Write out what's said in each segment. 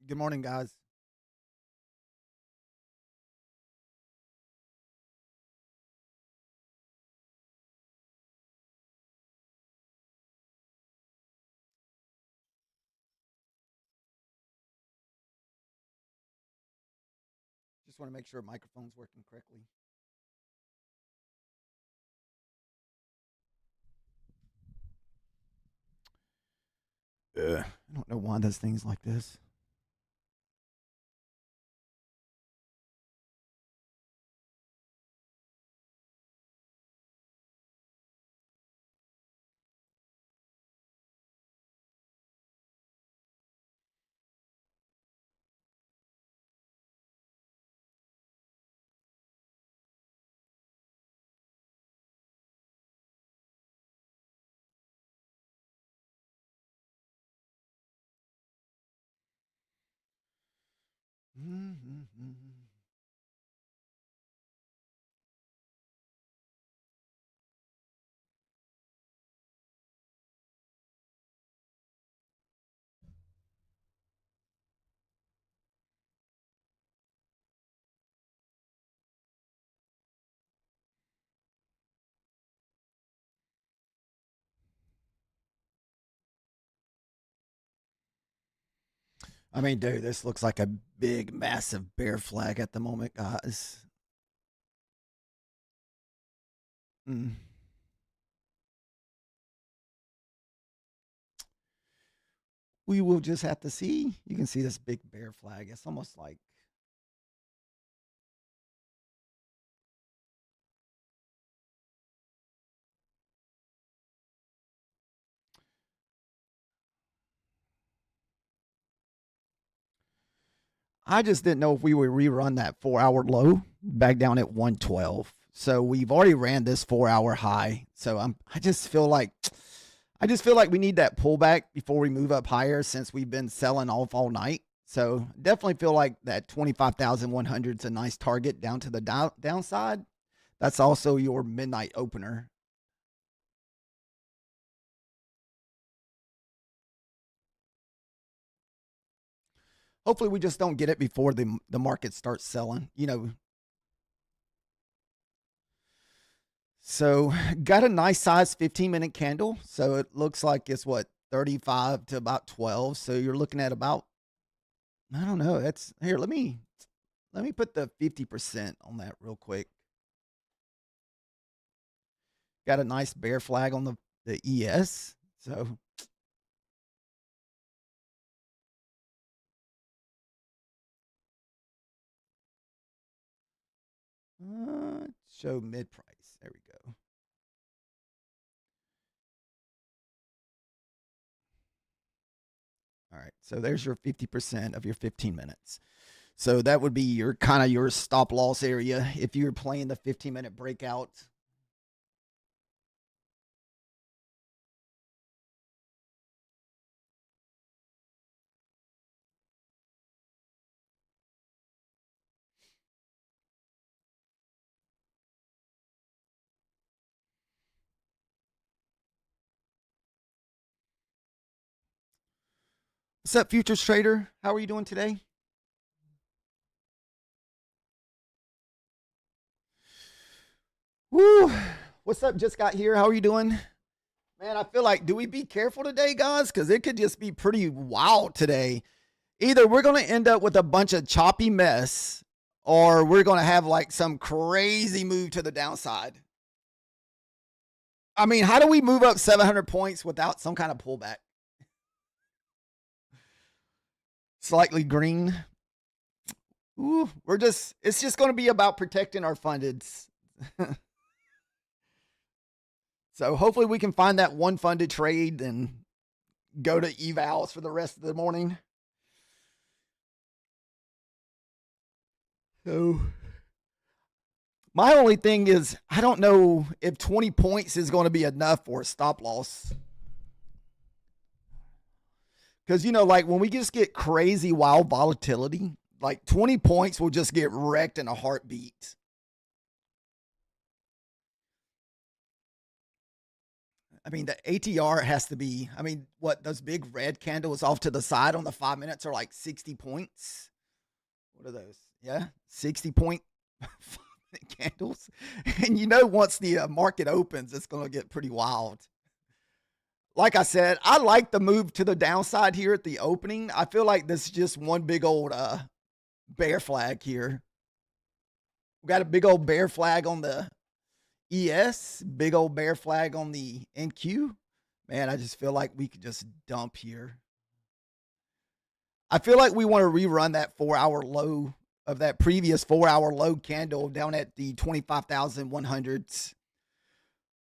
Good morning, guys. Just want to make sure microphone's working correctly. I don't know why does things like this. I mean, dude, this looks like a big, massive bear flag at the moment, guys. Mm. We will just have to see. You can see this big bear flag. It's almost like I just didn't know if we would rerun that 4 hour low back down at 112. So we've already ran this 4 hour high. So I just feel like we need that pullback before we move up higher since we've been selling off all night. So definitely feel like that 25,100 is a nice target down to the downside. That's also your midnight opener. Hopefully we just don't get it before the market starts selling. So got a nice size 15-minute candle. So it looks like it's what 35 to about 12. So you're looking at about, I don't know. That's here. Let me put the 50% on that real quick. Got a nice bear flag on the ES. So show mid price. There we go. All right. So there's your 50% of your 15 minutes. So that would be your kind of your stop loss area if you're playing the 15-minute breakout. What's up, futures trader? How are you doing today? Woo. What's up? Just got here. How are you doing? Man, I feel like, do we be careful today, guys? Because it could just be pretty wild today. Either we're going to end up with a bunch of choppy mess or we're going to have like some crazy move to the downside. I mean, how do we move up 700 points without some kind of pullback? Slightly green. Ooh, it's just going to be about protecting our fundeds. So hopefully we can find that one funded trade and go to evals for the rest of the morning. So my only thing is I don't know if 20 points is going to be enough for a stop loss. Because, like when we just get crazy wild volatility, like 20 points will just get wrecked in a heartbeat. I mean, the ATR has to be, I mean, what, those big red candles off to the side on the 5 minutes are like 60 points. What are those? Yeah, 60 point candles. And once the market opens, it's going to get pretty wild. Like I said, I like the move to the downside here at the opening. I feel like this is just one big old bear flag here. We got a big old bear flag on the ES, big old bear flag on the NQ. Man, I just feel like we could just dump here. I feel like we want to rerun that 4 hour low of that previous 4 hour low candle down at the 25,100s.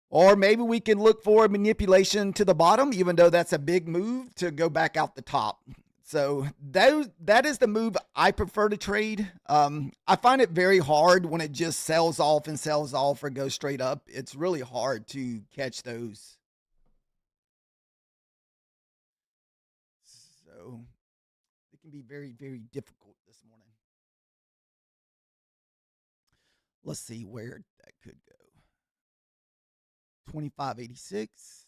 Or maybe we can look for manipulation to the bottom, even though that's a big move to go back out the top. So that is the move I prefer to trade. I find it very hard when it just sells off and sells off or goes straight up. It's really hard to catch those. So it can be very, very difficult this morning. Let's see where that could go. 2586.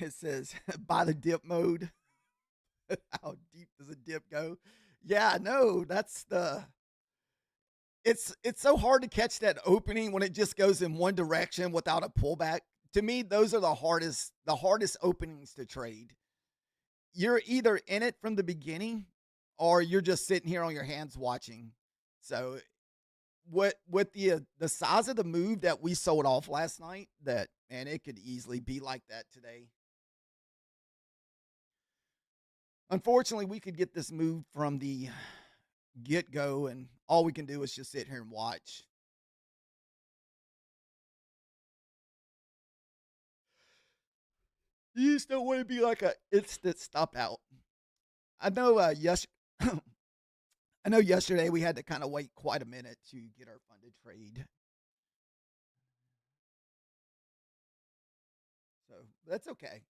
It says buy the dip mode. How deep does a dip go? Yeah, no, that's the it's so hard to catch that opening when it just goes in one direction without a pullback. To me, those are the hardest openings to trade. You're either in it from the beginning or you're just sitting here on your hands watching. So what with the size of the move that we sold off last night, that man, it could easily be like that today. Unfortunately, we could get this move from the get go, and all we can do is just sit here and watch. You just don't want to be like a instant stop out. I know. Yes, I know. Yesterday we had to kind of wait quite a minute to get our funded trade, so that's okay.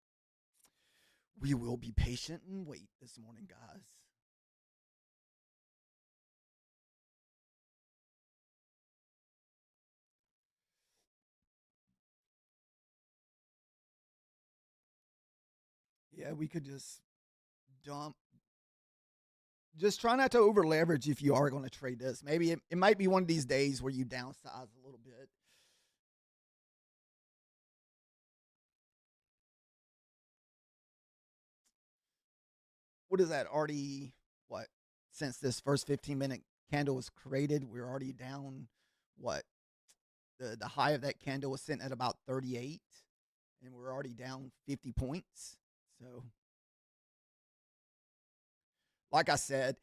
We will be patient and wait this morning, guys. Yeah, we could just dump. Just try not to over leverage if you are going to trade this. Maybe it might be one of these days where you downsize a little bit. What is that already? What, since this first 15-minute candle was created, we're already down. What, the high of that candle was sitting at about 38, and we're already down 50 points. So, like I said,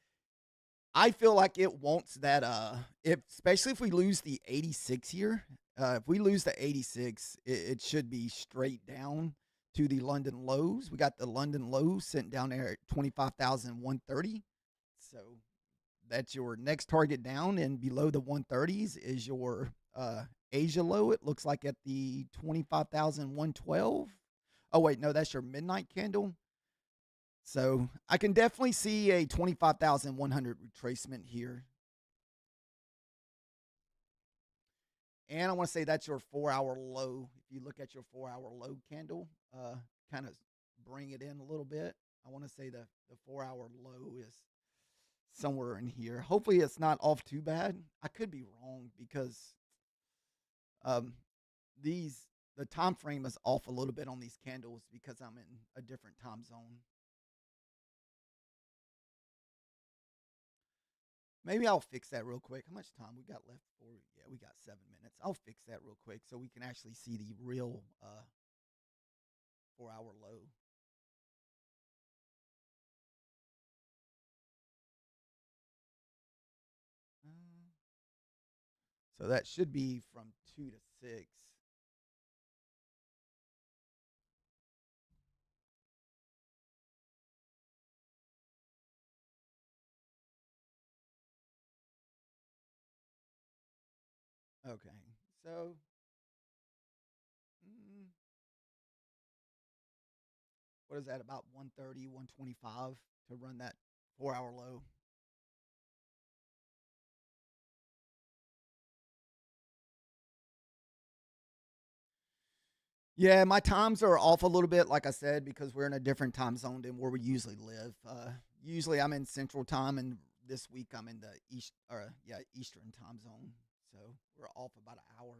I feel like it wants that. If especially if we lose the 86 here, if we lose the 86, it should be straight down to the London lows. We got the London lows sitting down there at 25,130. So that's your next target down, and below the 130s is your Asia low. It looks like at the 25,112. Oh wait, no, that's your midnight candle. So I can definitely see a 25,100 retracement here. And I want to say that's your 4 hour low. If you look at your 4 hour low candle, kind of bring it in a little bit. I want to say the 4 hour low is somewhere in here. Hopefully it's not off too bad. I could be wrong because um these the time frame is off a little bit on these candles because I'm in a different time zone. Maybe I'll fix that real quick. How much time we got left for? Yeah, we got 7 minutes. I'll fix that real quick so we can actually see the real 4 hour low. Uh, so that should be from 2 to 6. Okay, so mm, what is that? About 130, 125 to run that 4 hour low. Yeah, my times are off a little bit, like I said, because we're in a different time zone than where we usually live. Usually I'm in Central Time, and this week I'm in the Eastern Time Zone. So we're off about an hour.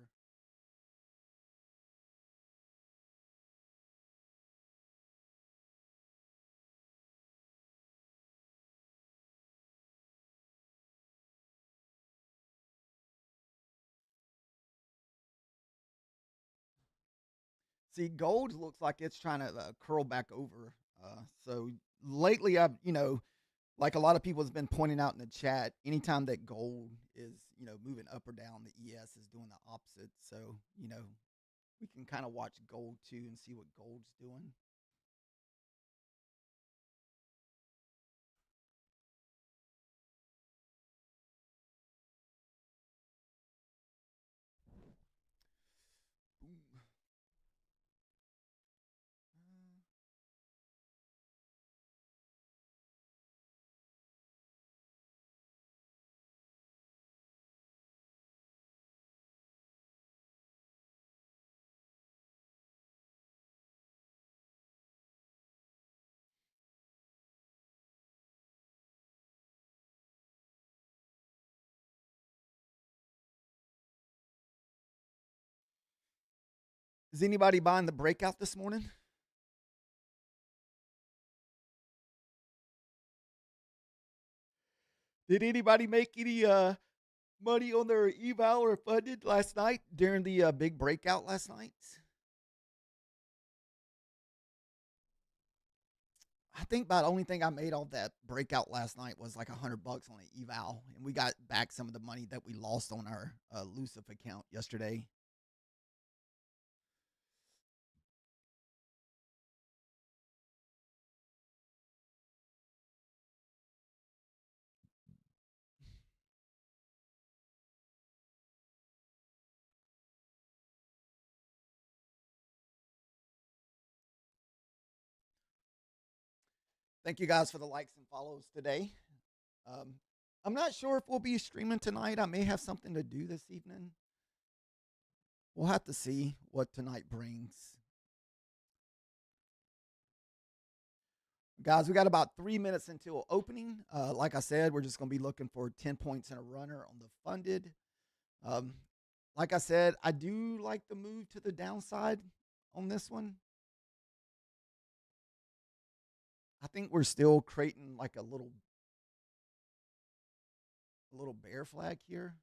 See, gold looks like it's trying to curl back over. So lately, I've like a lot of people has been pointing out in the chat, anytime that gold is moving up or down, the ES is doing the opposite. So we can kind of watch gold too and see what gold's doing. Boom. Is anybody buying the breakout this morning? Did anybody make any money on their eval or funded last night during the big breakout last night? I think about the only thing I made off that breakout last night was like $100 on an eval, and we got back some of the money that we lost on our Lucif account yesterday. Thank you guys for the likes and follows today. Um, I'm not sure if we'll be streaming tonight. I may have something to do this evening. We'll have to see what tonight brings. Guys, we got about 3 minutes until opening. Like I said, we're just going to be looking for 10 points and a runner on the funded. Um, like I said, I do like the move to the downside on this one. I think we're still creating like a little bear flag here.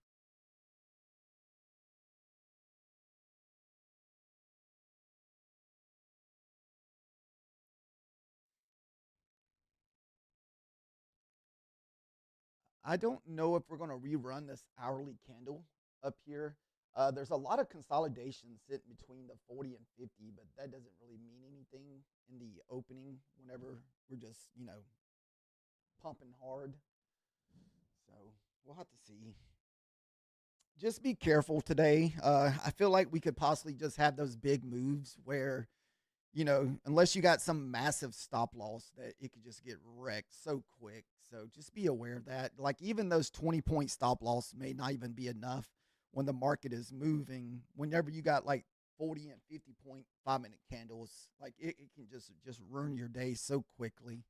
I don't know if we're going to rerun this hourly candle up here. There's a lot of consolidation sitting between the 40 and 50, but that doesn't really mean anything in the opening whenever we're just, pumping hard. So we'll have to see. Just be careful today. I feel like we could possibly just have those big moves where, unless you got some massive stop loss, that it could just get wrecked so quick. So just be aware of that. Like even those 20-point stop loss may not even be enough when the market is moving. Whenever you got like 40 and 50-point 5-minute candles, like it can just ruin your day so quickly.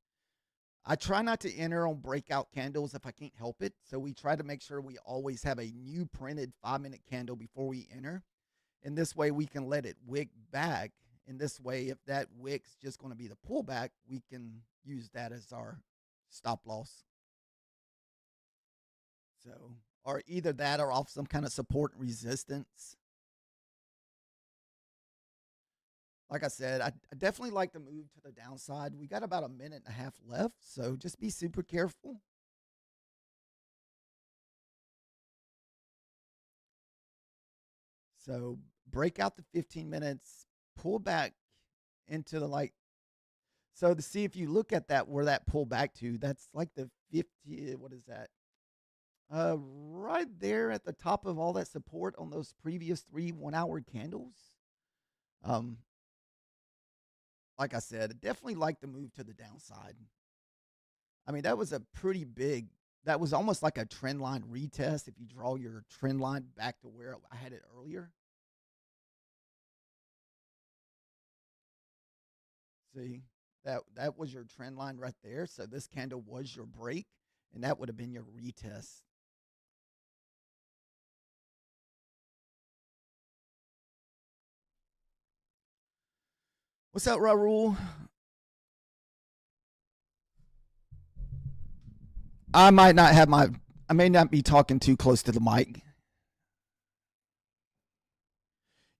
I try not to enter on breakout candles if I can't help it. So we try to make sure we always have a new printed 5-minute candle before we enter. And this way we can let it wick back. And this way, if that wick's just going to be the pullback, we can use that as our stop loss. So, or either that or off some kind of support and resistance. Like I said, I definitely like to move to the downside. We got about a minute and a half left. So just be super careful. So break out the 15 minutes, pull back into the like. So to see if you look at that, where that pull back to, that's like the 50, what is that? Right there at the top of all that support on those previous 3 1 hour candles. Um, like I said, I definitely like the move to the downside. I mean, that was a pretty big, that was almost like a trend line retest if you draw your trend line back to where I had it earlier. See, that was your trend line right there. So this candle was your break, and that would have been your retest. What's up, Raul? I might not have my. I may not be talking too close to the mic.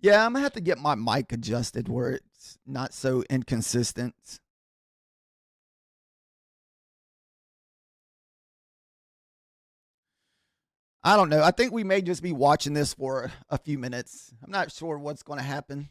Yeah, I'm gonna have to get my mic adjusted where it's not so inconsistent. I don't know. I think we may just be watching this for a few minutes. I'm not sure what's going to happen.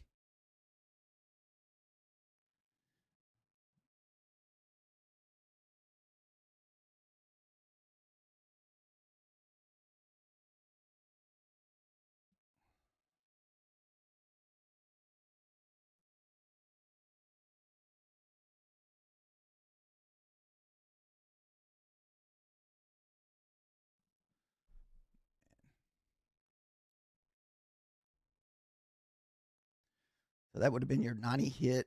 So that would have been your 90 hit.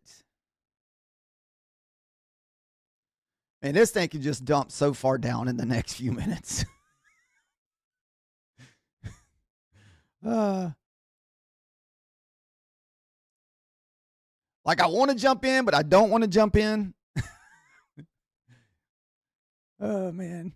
Man, this thing could just dump so far down in the next few minutes. uh, like I want to jump in, but I don't want to jump in. Oh man.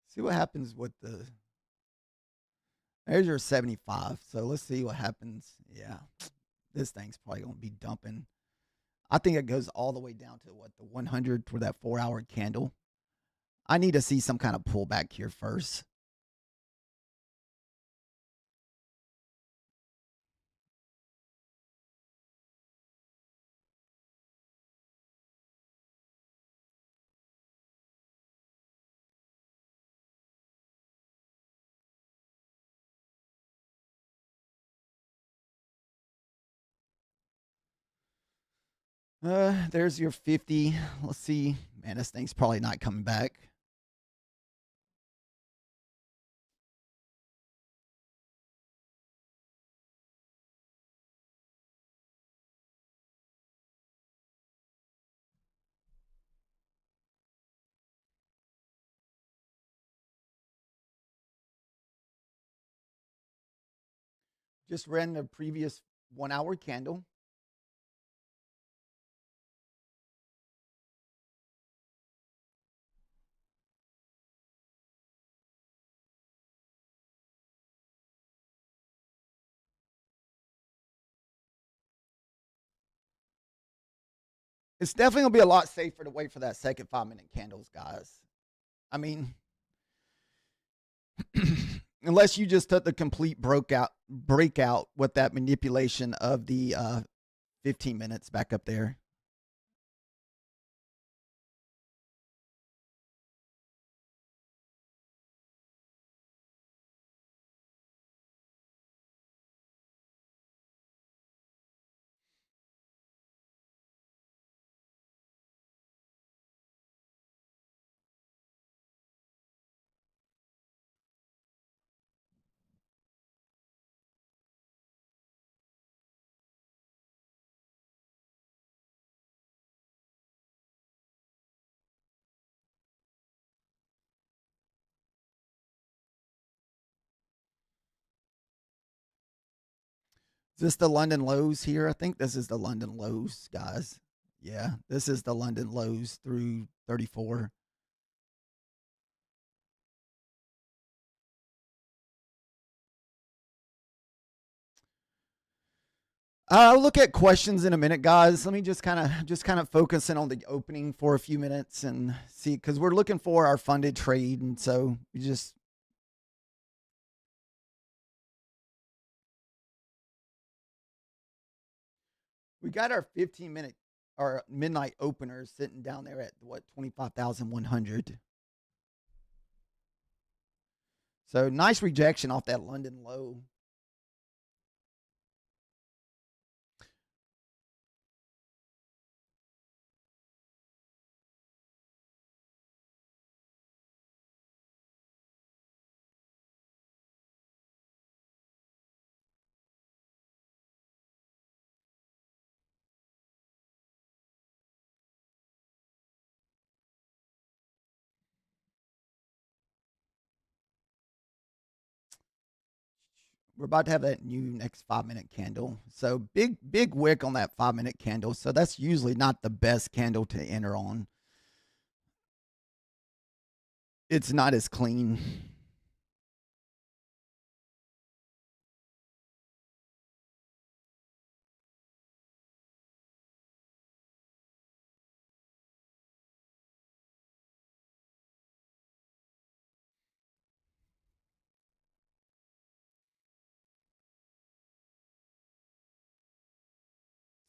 See what happens with the. There's your 75. So let's see what happens. Yeah, this thing's probably going to be dumping. I think it goes all the way down to what the 100 for that 4 hour candle. I need to see some kind of pullback here first. There's your 50. Let's see. Man, this thing's probably not coming back. Just ran the previous 1 hour candle. It's definitely gonna be a lot safer to wait for that second 5 minute candles, guys. I mean, unless you just took the complete breakout with that manipulation of the 15 minutes back up there. Is this the London lows here? I think this is the London lows, guys. Yeah, this is the London lows through 34. I'll look at questions in a minute, guys. Let me just kind of focusing on the opening for a few minutes and see because we're looking for our funded trade, and so we got our 15 minute our midnight openers sitting down there at what 25,100. So nice rejection off that London low. We're about to have that new next 5-minute candle. So big wick on that 5-minute candle. So that's usually not the best candle to enter on. It's not as clean.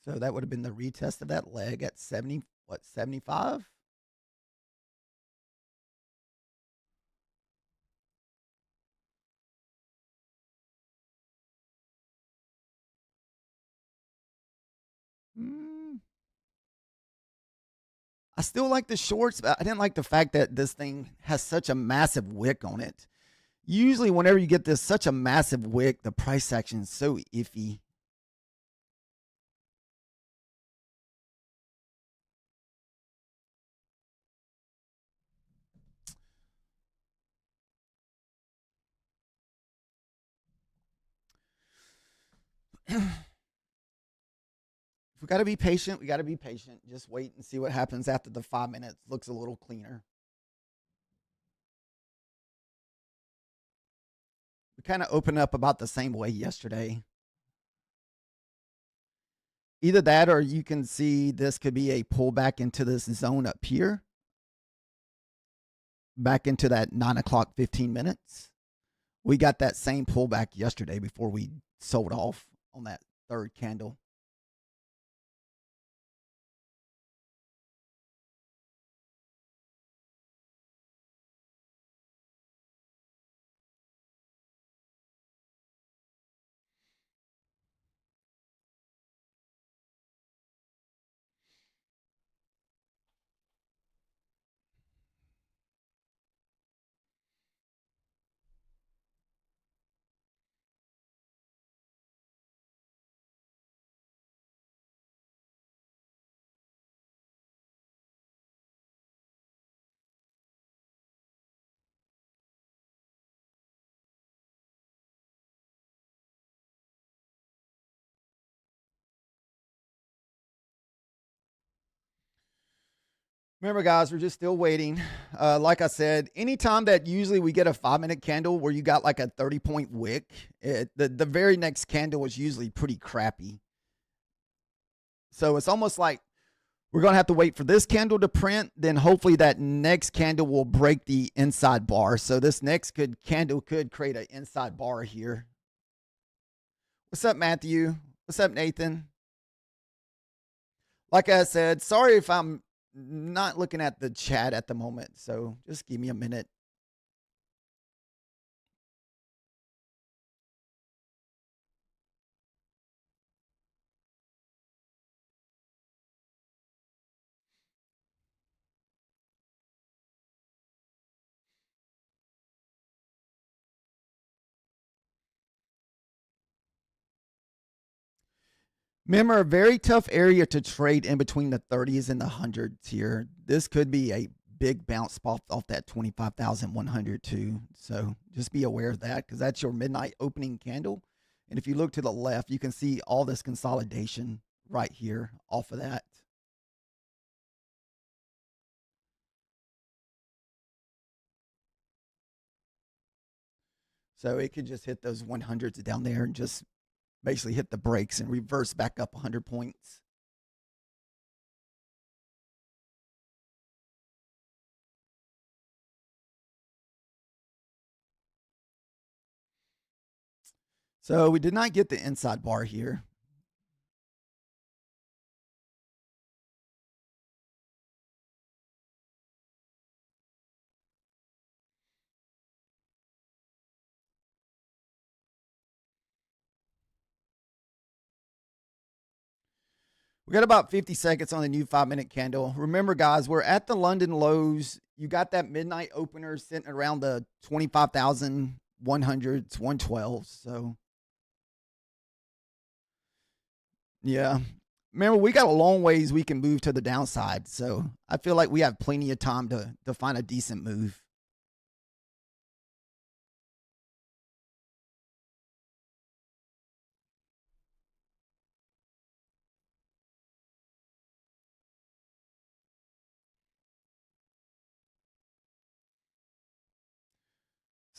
So that would have been the retest of that leg at 70, what, 75? Mm. I still like the shorts, but I didn't like the fact that this thing has such a massive wick on it. Usually, whenever you get this such a massive wick, the price action is so iffy. We got to be patient. We got to be patient. Just wait and see what happens after the 5 minutes. Looks a little cleaner. We kind of opened up about the same way yesterday. Either that or you can see this could be a pullback into this zone up here, back into that 9 o'clock, 15 minutes. We got that same pullback yesterday before we sold off on that third candle. Remember, guys, we're just still waiting. Like I said, anytime that usually we get a 5-minute candle where you got like a 30-point wick, the very next candle is usually pretty crappy. So it's almost like we're going to have to wait for this candle to print. Then hopefully that next candle will break the inside bar. So this next candle could create an inside bar here. What's up, Matthew? What's up, Nathan? Like I said, sorry if I'm not looking at the chat at the moment. So just give me a minute. Remember, a very tough area to trade in between the 30s and the 100s here. This could be a big bounce off that 25,100 too. So just be aware of that because that's your midnight opening candle. And if you look to the left, you can see all this consolidation right here off of that. So it could just hit those 100s down there and just basically hit the brakes and reverse back up 100 points. So we did not get the inside bar here. We got about 50 seconds on the new 5-minute candle. Remember, guys, we're at the London lows. You got that midnight opener sitting around the 25,100s, 112. So, yeah. Remember, we got a long ways we can move to the downside. So, I feel like we have plenty of time to find a decent move.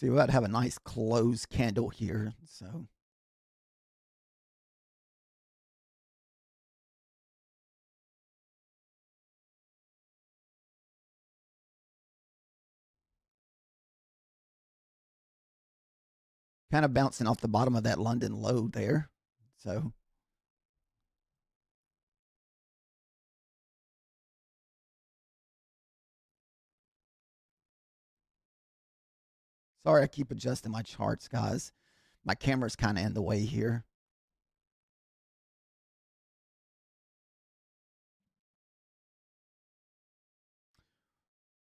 See, we got to have a nice closed candle here. So kind of bouncing off the bottom of that London low there. So sorry, I keep adjusting my charts, guys. My camera's kind of in the way here.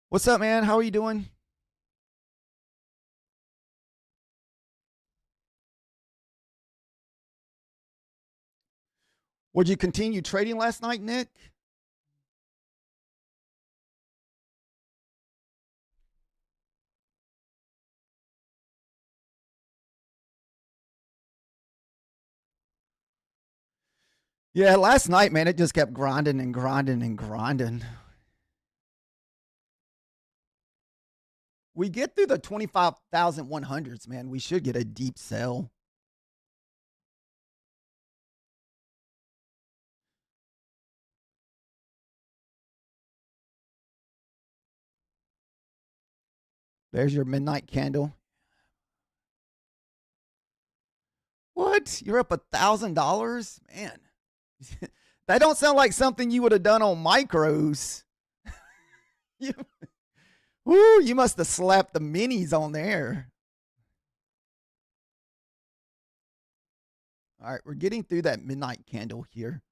What's up, man? How are you doing? Would you continue trading last night, Nick? Yeah, last night, man, it just kept grinding and grinding and grinding. We get through the 25,100s, man. We should get a deep sell. There's your midnight candle. What? You're up $1,000? Man. That don't sound like something you would have done on micros. you, woo, you must have slapped the minis on there. All right, we're getting through that midnight candle here.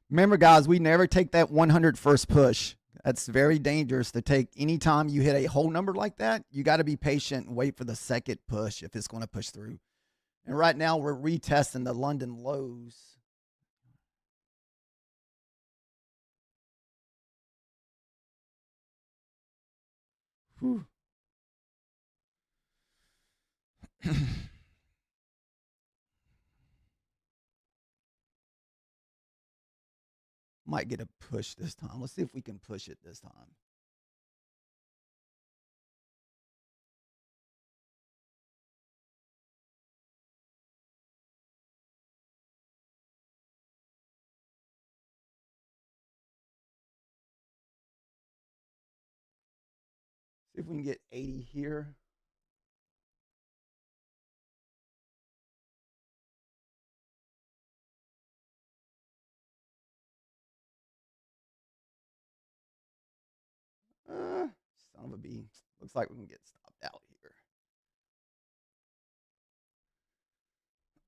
Remember, guys, we never take that 100 first push. That's very dangerous to take anytime you hit a whole number like that. You got to be patient and wait for the second push if it's going to push through. And right now, we're retesting the London lows. Whew. Might get a push this time. Let's see if we can push it this time. See if we can get 80 here. Son of a bee. Looks like we can get stopped out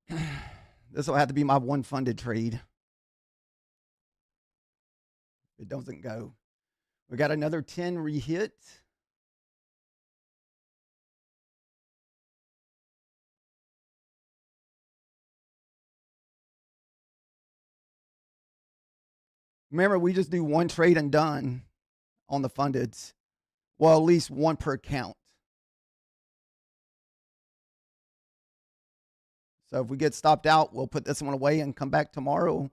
here. This will have to be my one funded trade. It doesn't go. We got another 10 rehit. Remember, we just do one trade and done on the fundeds. Well, at least one per account. So if we get stopped out, we'll put this one away and come back tomorrow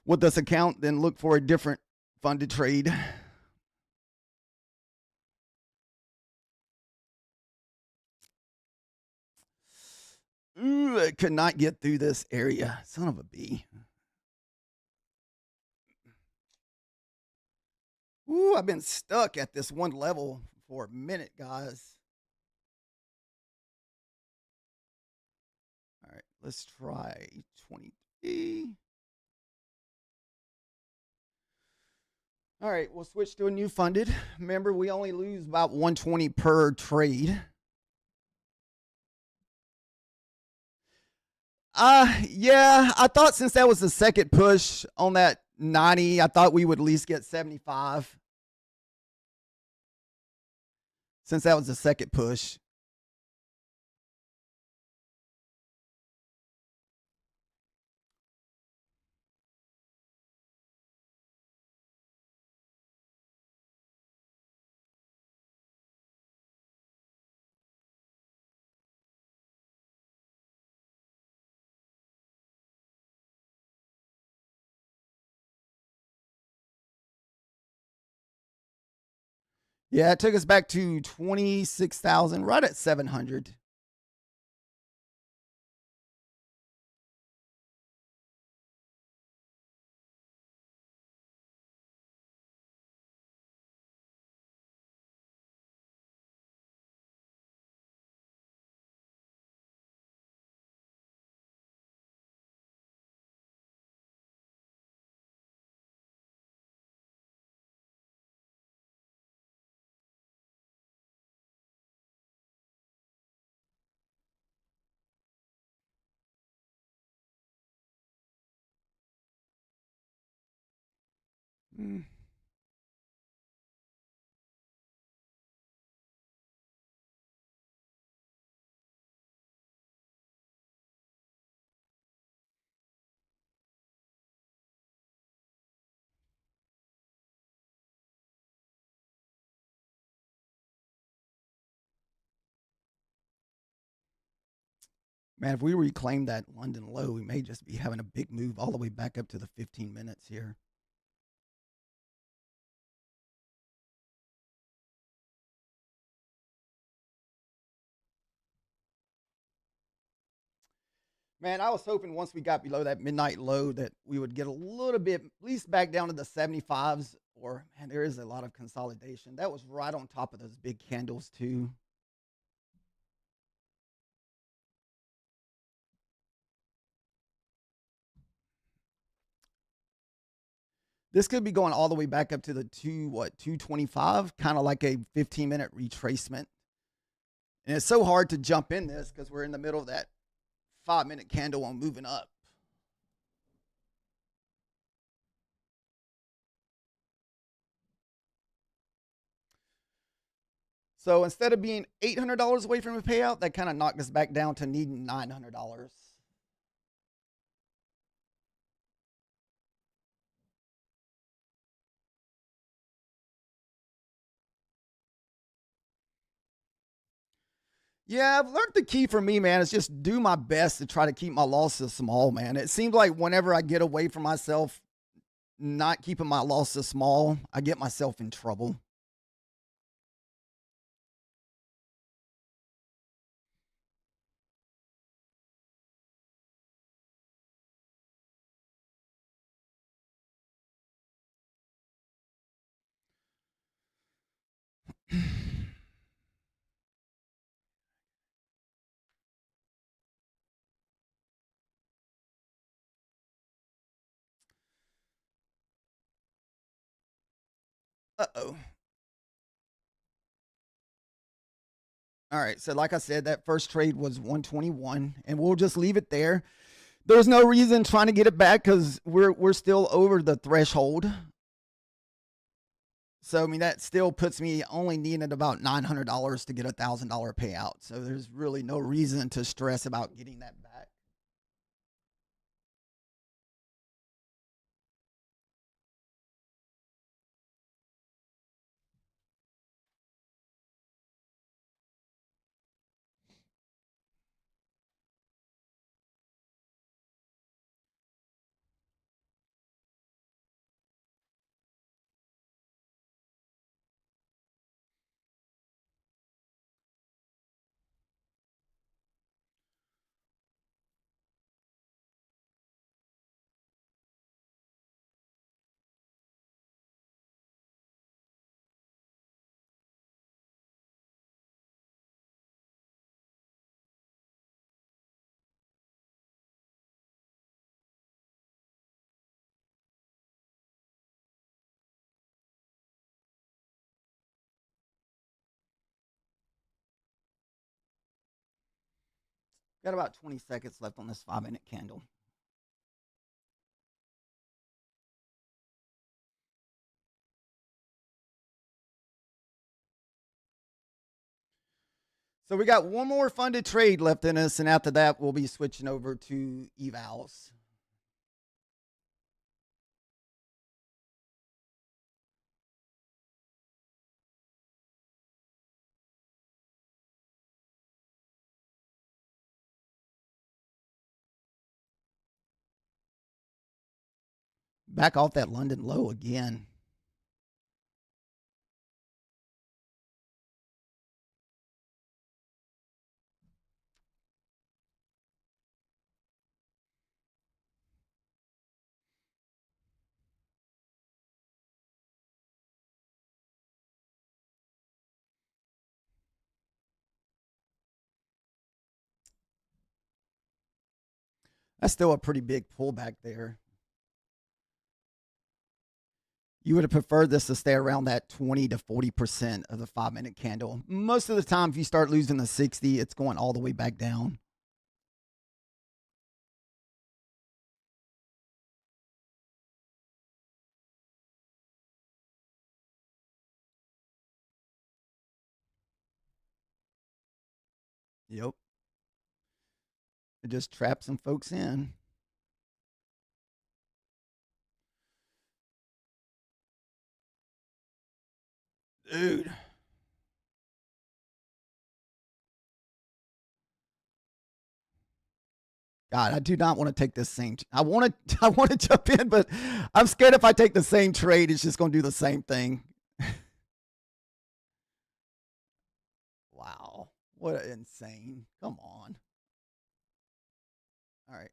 with this account, then look for a different funded trade. Ooh, I could not get through this area. Son of a bee. Ooh, I've been stuck at this one level for a minute, guys. All right, let's try 23. All right, we'll switch to a new funded. Remember, we only lose about 120 per trade. Yeah, I thought since that was the second push on that 90, I thought we would at least get 75. Since that was the second push. Yeah, it took us back to 26,000, right at 700. Mm. Man, if we reclaim that London low, we may just be having a big move all the way back up to the 15 minutes here. Man, I was hoping once we got below that midnight low that we would get a little bit, at least back down to the 75s. Or, man, there is a lot of consolidation. That was right on top of those big candles, too. This could be going all the way back up to the 225, kind of like a 15-minute retracement. And it's so hard to jump in this because we're in the middle of that 5-minute candle on moving up. So instead of being $800 away from a payout, that kind of knocked us back down to needing $900. Yeah, I've learned the key for me, man, is just do my best to try to keep my losses small, man. It seems like whenever I get away from myself, not keeping my losses small, I get myself in trouble. Uh oh. All right. So, like I said, that first trade was 121, and we'll just leave it there. There's no reason trying to get it back because we're still over the threshold. So I mean that still puts me only needing about $900 to get $1,000 payout. So there's really no reason to stress about getting that back. Got about 20 seconds left on this 5-minute candle. So we got one more funded trade left in us, and after that, we'll be switching over to evals. Back off that London low again. That's still a pretty big pullback there. You would have preferred this to stay around that 20 to 40% of the 5 minute candle. Most of the time, if you start losing the 60, it's going all the way back down. Yep. It just traps some folks in. Dude. God, I do not want to take this same. I want to. I want to jump in, but I'm scared if I take the same trade, it's just going to do the same thing. Wow, what insane! Come on. All right,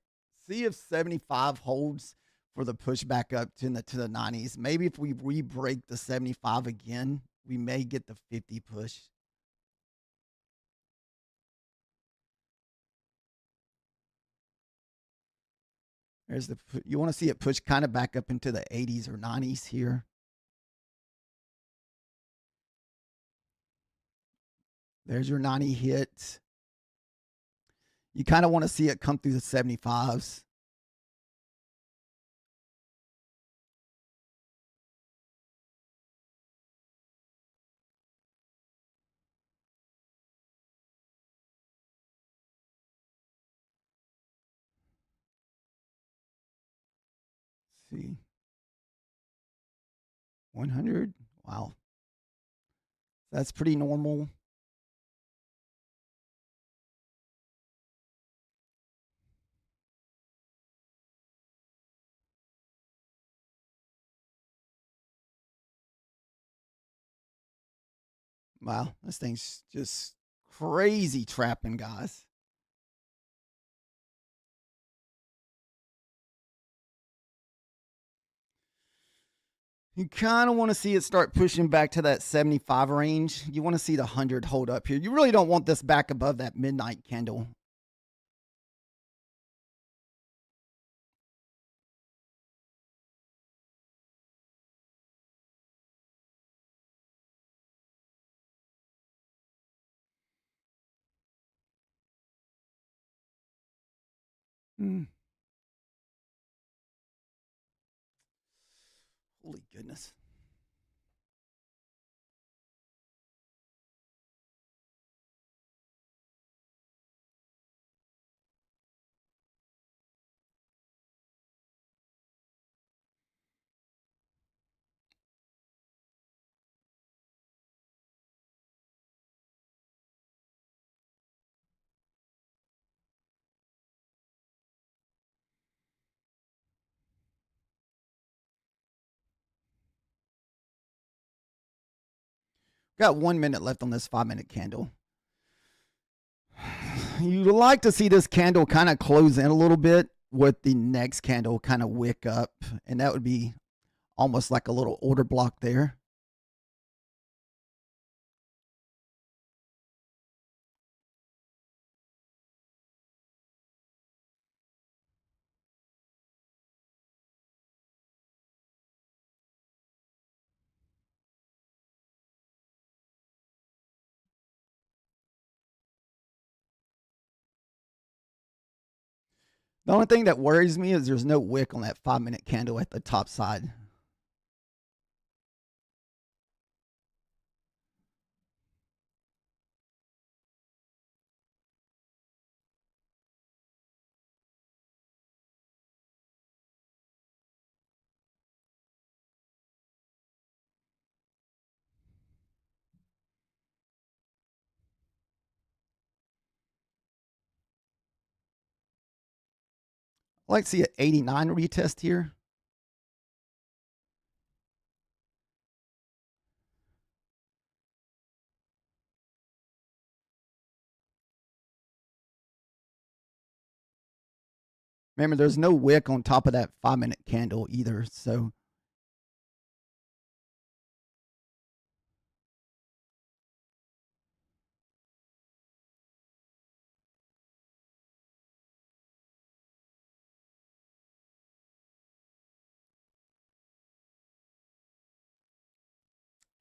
see if 75 holds for the push back up to the 90s. Maybe if we re-break the 75 again, we may get the 50 push. There's the. You want to see it push kind of back up into the 80s or 90s here. There's your 90 hit. You kind of want to see it come through the 75s. Let's see. 100. Wow. That's pretty normal. Wow. This thing's just crazy trapping, guys. You kind of want to see it start pushing back to that 75 range. You want to see the 100 hold up here. You really don't want this back above that midnight candle. Mm. Holy goodness. Got 1 minute left on this 5 minute candle. You'd like to see this candle kind of close in a little bit with the next candle kind of wick up, and that would be almost like a little order block there. The only thing that worries me is there's no wick on that 5 minute candle at the top side. I'd like to see an 89 retest here. Remember, there's no wick on top of that 5 minute candle either. So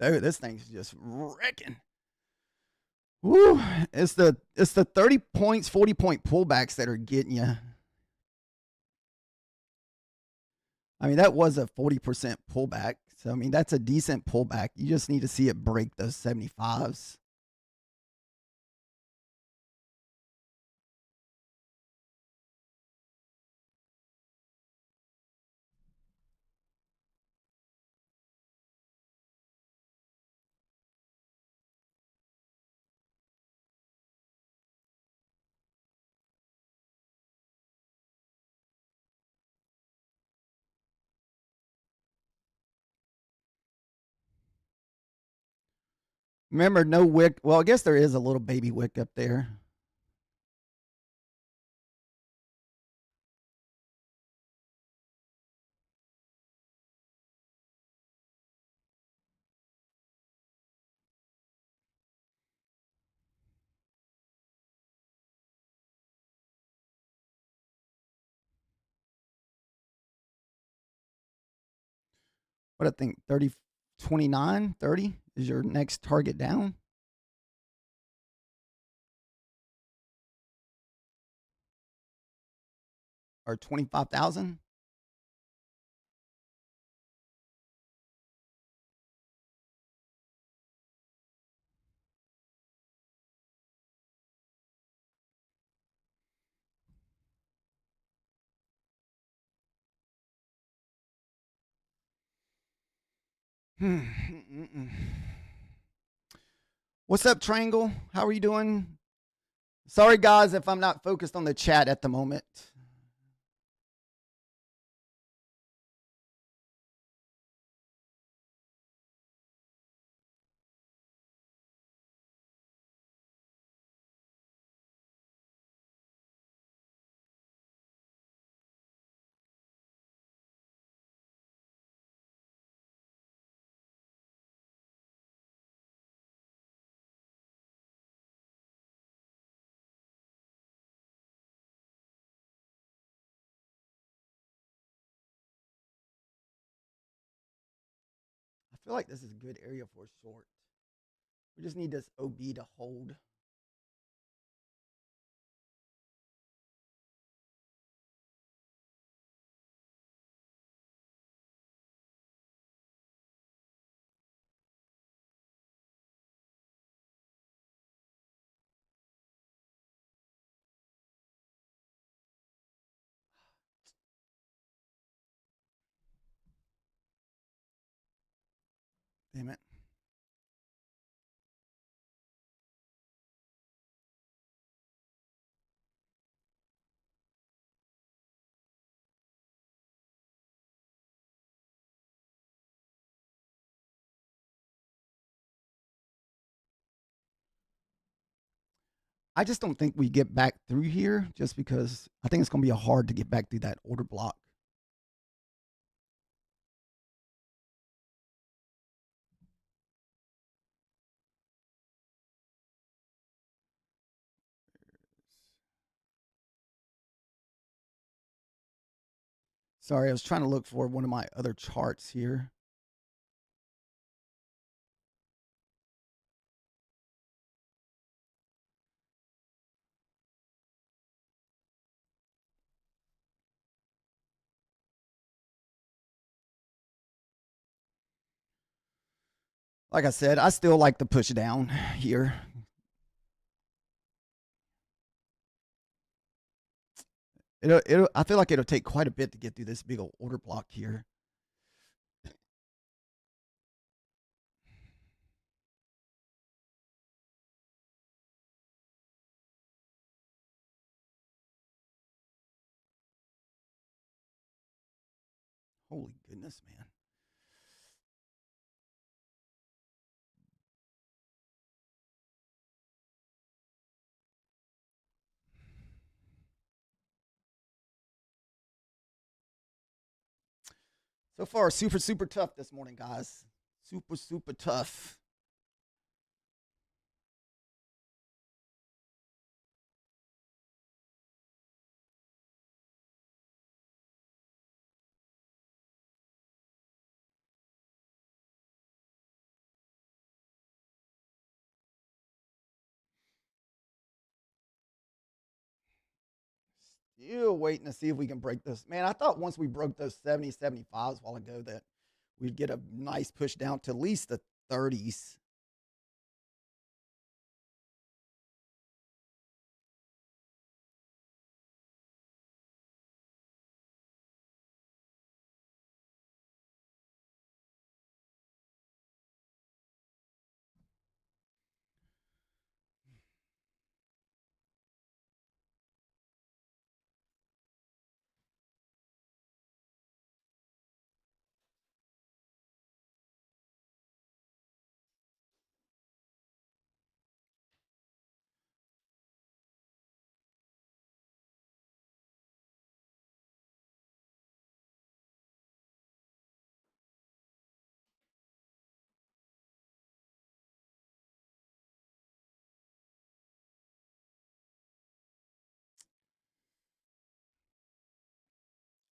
Dude, this thing's just wrecking. Woo! It's the 30 points, 40-point pullbacks that are getting you. I mean, that was a 40% pullback. So I mean, that's a decent pullback. You just need to see it break those 75s. Remember, no wick. Well, I guess there is a little baby wick up there. What I think 30, 29, 30 is your next target down. Or 25,000. What's up, Triangle? How are you doing? Sorry, guys, if I'm not focused on the chat at the moment. I feel like this is a good area for a short. We just need this OB to hold. Damn it. I just don't think we get back through here just because I think it's going to be hard to get back through that order block. Sorry, I was trying to look for one of my other charts here. Like I said, I still like the push down here. I feel like it'll take quite a bit to get through this big old order block here. Holy goodness, man. So far, super, super tough this morning, guys. Super, super tough. Still waiting to see if we can break this. Man, I thought once we broke those 70, 75s a while ago that we'd get a nice push down to at least the 30s.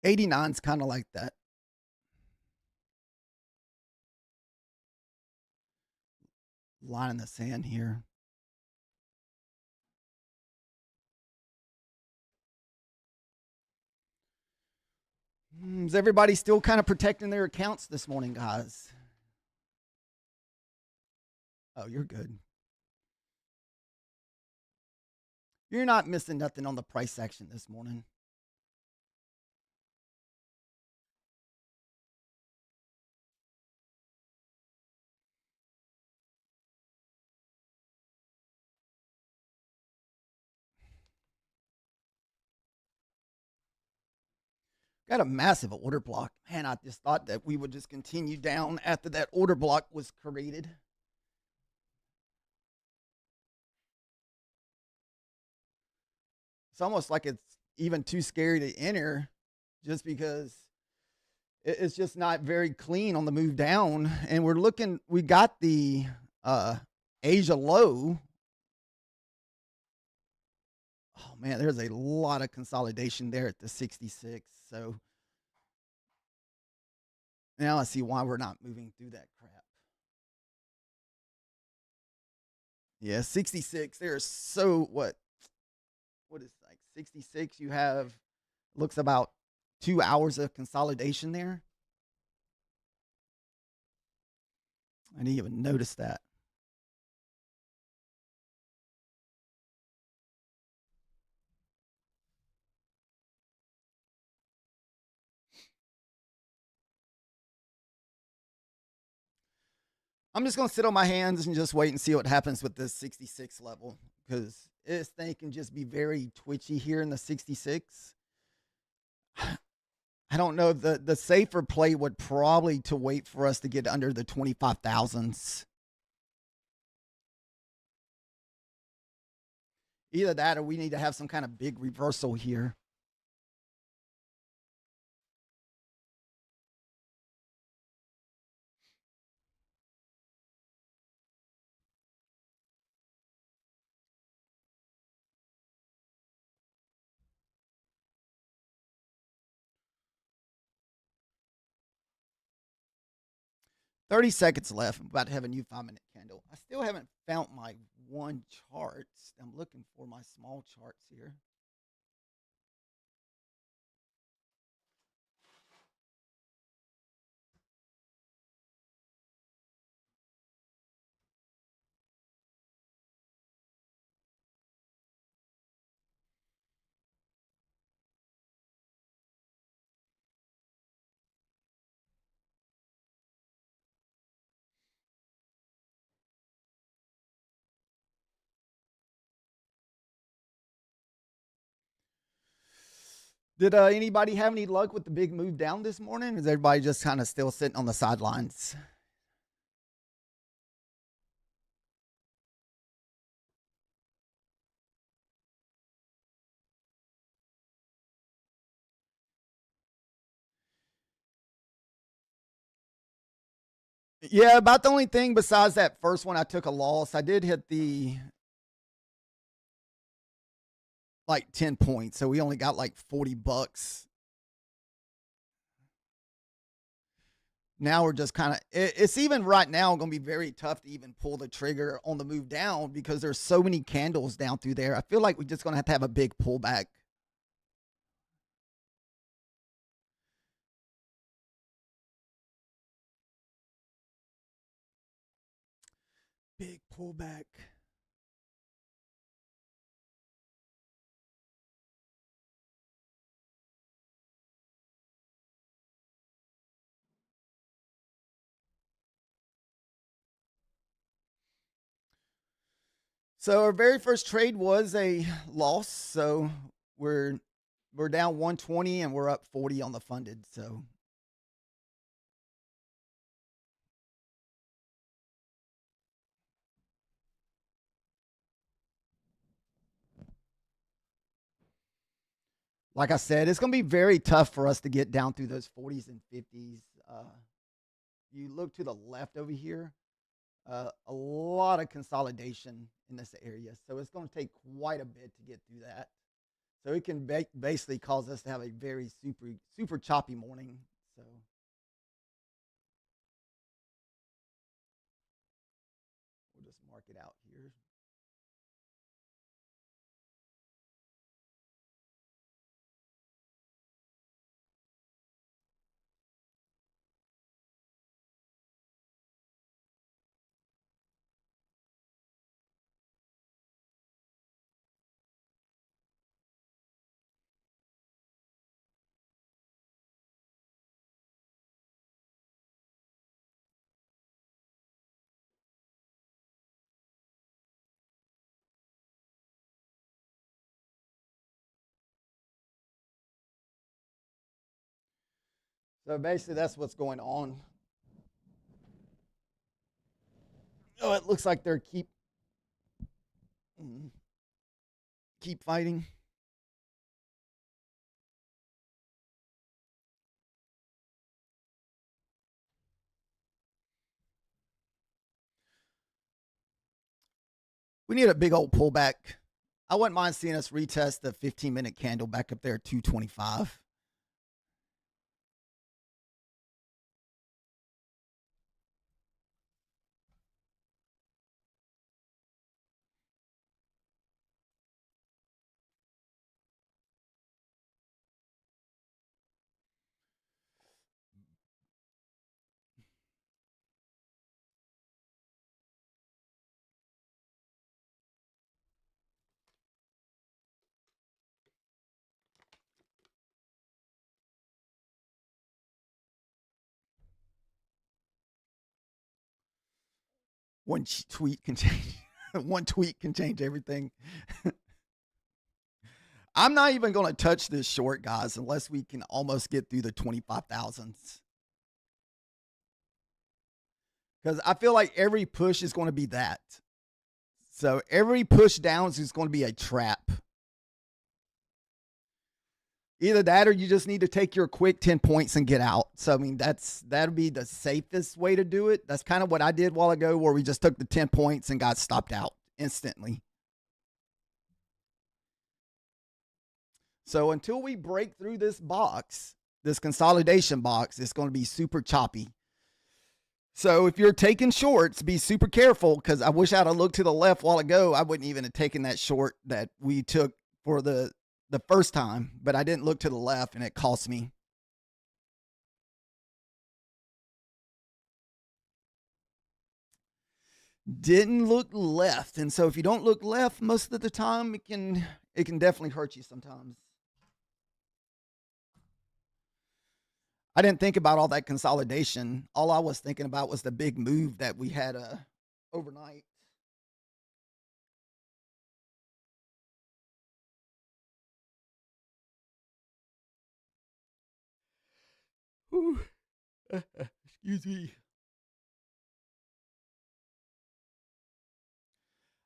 '89's kind of like that. Line in the sand here. Is everybody still kind of protecting their accounts this morning, guys? Oh, you're good. You're not missing nothing on the price action this morning. Got a massive order block. Man, I just thought that we would just continue down after that order block was created. It's almost like it's even too scary to enter just because it's just not very clean on the move down. And we got the Asia low. Oh man, there's a lot of consolidation there at the 66. So now I see why we're not moving through that crap. Yeah, 66. There's so what is like 66? You have looks about 2 hours of consolidation there. I didn't even notice that. I'm just gonna sit on my hands and just wait and see what happens with this 66 level because this thing can just be very twitchy here in the 66. I don't know. The safer play would probably to wait for us to get under the 25,000s. Either that or we need to have some kind of big reversal here. 30 seconds left. I'm about to have a new 5-minute candle. I still haven't found my one chart. I'm looking for my small charts here. Did anybody have any luck with the big move down this morning? Is everybody just kind of still sitting on the sidelines? Yeah, about the only thing besides that first one, I took a loss. I did hit the like 10 points, so we only got like $40. Now we're just kind of it's even right now going to be very tough to even pull the trigger on the move down because there's so many candles down through there. I feel like we're just going to have a big pullback. pullback. So our very first trade was a loss. So we're we're down 120 and we're up 40 on the funded. So like I said, it's going to be very tough for us to get down through those 40s and 50s. You look to the left over here, a lot of consolidation in this area. So it's going to take quite a bit to get through that. So it can basically cause us to have a very super choppy morning. So we'll just mark it out here. So basically, that's what's going on. Oh, it looks like they're keep fighting. We need a big old pullback. I wouldn't mind seeing us retest the 15-minute candle back up there at 225. One tweet can change. One tweet can change everything. I'm not even going to touch this short, guys, unless we can almost get through the 25,000s. Because I feel like every push is going to be that. So every push downs is going to be a trap. Either that or you just need to take your quick 10 points and get out. So I mean that'll be the safest way to do it. That's kind of what I did a while ago where we just took the 10 points and got stopped out instantly. So until we break through this box, this consolidation box, it's going to be super choppy. So if you're taking shorts, be super careful because I wish I'd have looked to the left a while ago. I wouldn't even have taken that short that we took for the first time, but I didn't look to the left and it cost me. Didn't look left. And so if you don't look left most of the time, it can definitely hurt you sometimes. I didn't think about all that consolidation. All I was thinking about was the big move that we had overnight. Whew. Excuse me.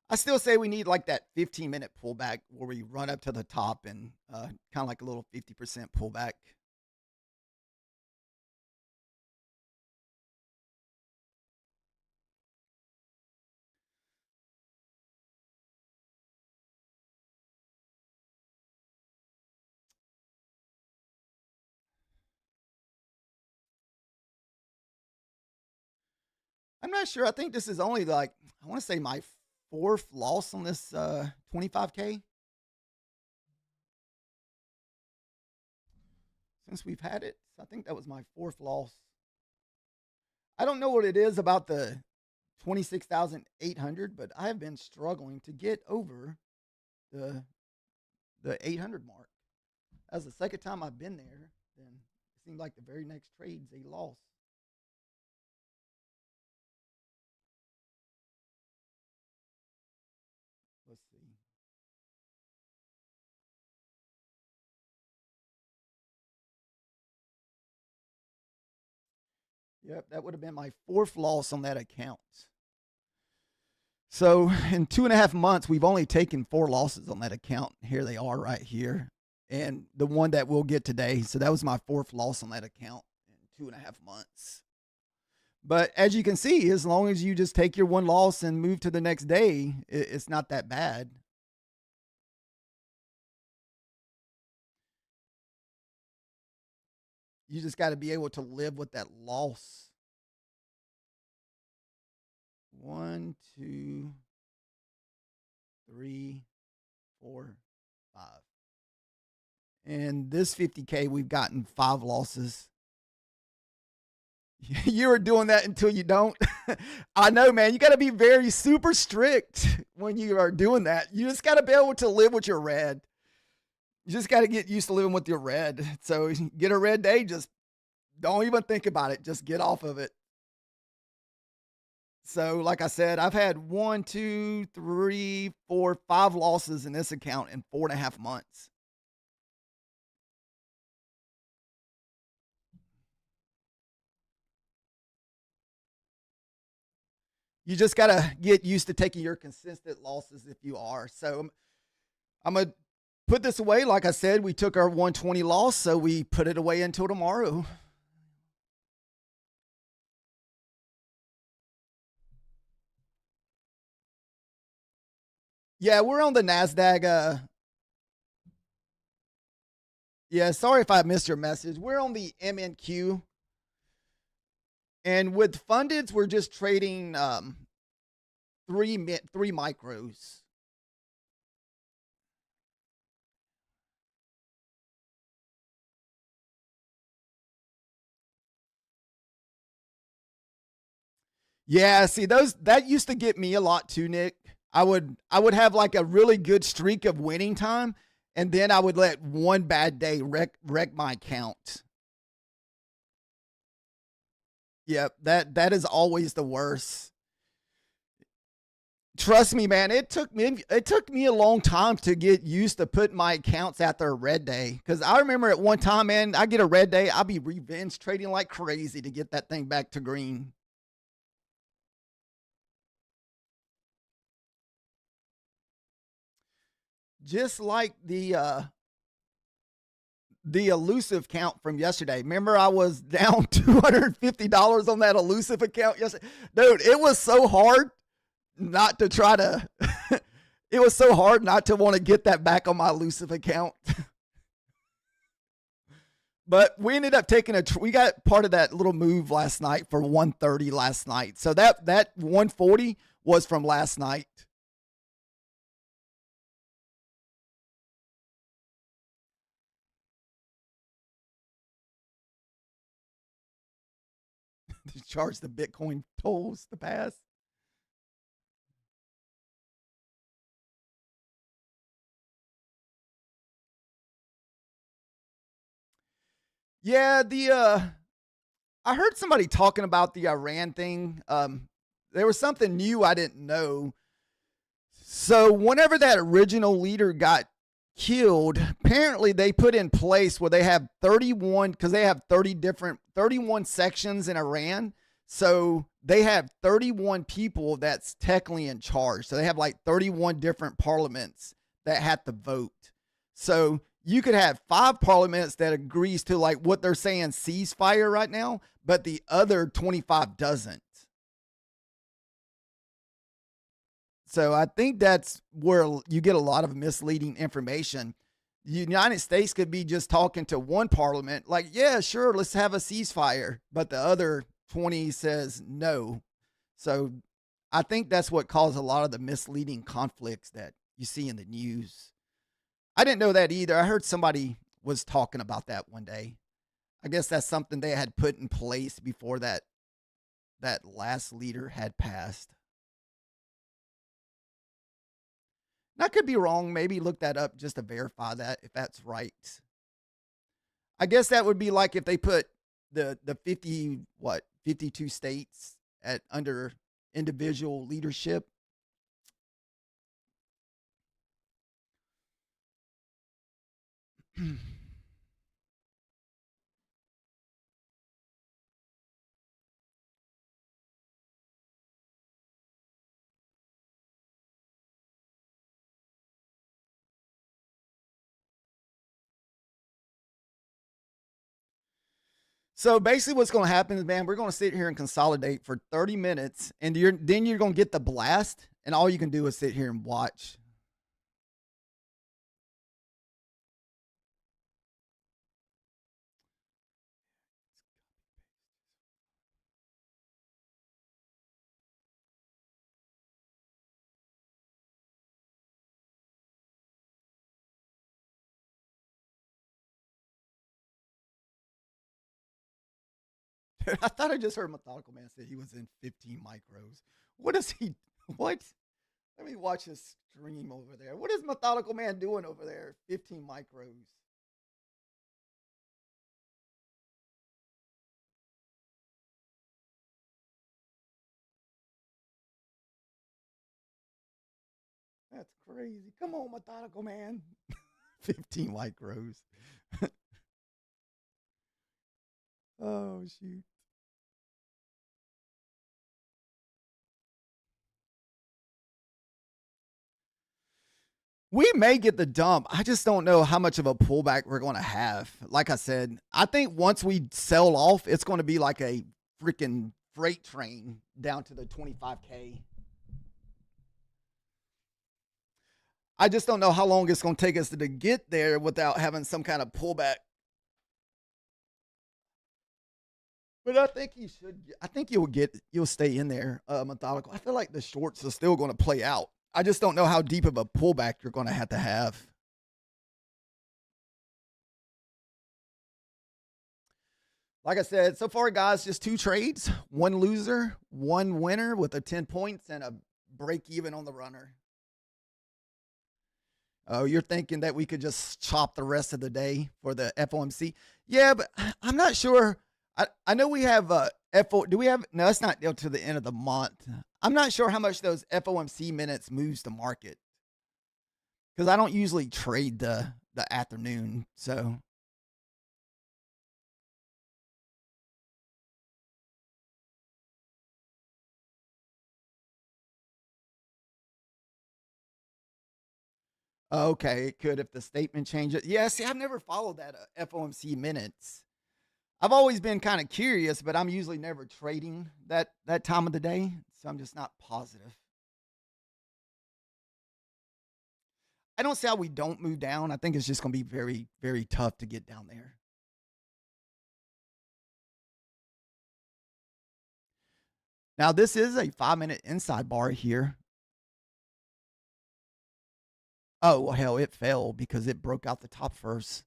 I still say we need like that 15-minute pullback where we run up to the top and kind of like a little 50% pullback. I'm not sure. I think this is only like, I want to say my fourth loss on this 25K since we've had it. I think that was my fourth loss. I don't know what it is about the 26,800, but I have been struggling to get over the 800 mark. That's the second time I've been there. Then it seemed like the very next trade's a loss. Let's see. Yep, that would have been my fourth loss on that account. So in 2.5 months, we've only taken 4 losses on that account. Here they are right here. And the one that we'll get today. So that was my fourth loss on that account in 2.5 months. But as you can see, as long as you just take your one loss and move to the next day, it's not that bad. You just got to be able to live with that loss. 1, 2, 3, 4, 5. And this 50K, we've gotten 5 losses. You are doing that until you don't. I know, man. You got to be very super strict when you are doing that. You just got to be able to live with your red. You just got to get used to living with your red. So get a red day, just don't even think about it. Just get off of it. So, like I said, I've had 1, 2, 3, 4, 5 losses in this account in 4.5 months. You just got to get used to taking your consistent losses if you are. So, I'm going to put this away. Like I said, we took our 120 loss, so we put it away until tomorrow. Yeah, we're on the NASDAQ. Yeah, sorry if I missed your message. We're on the MNQ. And with fundeds, we're just trading three micros. Yeah, see those that used to get me a lot too, Nick. I would have like a really good streak of winning time, and then I would let one bad day wreck my account. Yep, that is always the worst. Trust me, man. It took me a long time to get used to putting my accounts at their red day. Because I remember at one time, man, I get a red day, I'll be revenge trading like crazy to get that thing back to green. Just like the elusive count from yesterday. Remember, I was down $250 on that elusive account yesterday. Dude, it was so hard not to try to. It was so hard not to want to get that back on my elusive account. But we ended up taking we got part of that little move last night for 130 last night. So that 140 was from last night. To charge the Bitcoin tolls to pass. Yeah, the I heard somebody talking about the Iran thing. There was something new I didn't know. So whenever that original leader got killed, apparently they put in place where they have 31 because they have 31 sections in Iran. So they have 31 people that's technically in charge. So they have like 31 different parliaments that had to vote. So you could have 5 parliaments that agrees to like what they're saying ceasefire right now, but the other 25 doesn't. So I think that's where you get a lot of misleading information. The United States could be just talking to one parliament, like, yeah, sure, let's have a ceasefire, but the other 20 says no. So I think that's what caused a lot of the misleading conflicts that you see in the news. I didn't know that either. I heard somebody was talking about that one day. I guess that's something they had put in place before that that last leader had passed. And I could be wrong. Maybe look that up just to verify that if that's right. I guess that would be like if they put the 52 states at under individual leadership. So basically, what's going to happen is, man, we're going to sit here and consolidate for 30 minutes, and then you're going to get the blast, and all you can do is sit here and watch. I thought I just heard Methodical Man say he was in 15 micros. What is he? What? Let me watch his stream over there. What is Methodical Man doing over there? 15 micros. That's crazy. Come on, Methodical Man. 15 micros. Oh, shoot. We may get the dump. I just don't know how much of a pullback we're going to have. Like I said, I think once we sell off, it's going to be like a freaking freight train down to the 25K. I just don't know how long it's going to take us to get there without having some kind of pullback. But I think he should. I think you'll stay in there, Methodical. I feel like the shorts are still going to play out. I just don't know how deep of a pullback you're going to have to have. Like I said, so far, guys, just 2 trades, 1 loser, 1 winner with a 10 points and a break even on the runner. Oh, you're thinking that we could just chop the rest of the day for the FOMC? Yeah, but I'm not sure. I know we have FO. Do we have? No, that's not till the end of the month. I'm not sure how much those FOMC minutes moves the market because I don't usually trade the afternoon. So okay, it could if the statement changes. Yeah, see, I've never followed that FOMC minutes. I've always been kind of curious, but I'm usually never trading that time of the day, so I'm just not positive. I don't see how we don't move down. I think it's just going to be very, very tough to get down there. Now, this is a 5-minute inside bar here. Oh, well, hell, it fell because it broke out the top first.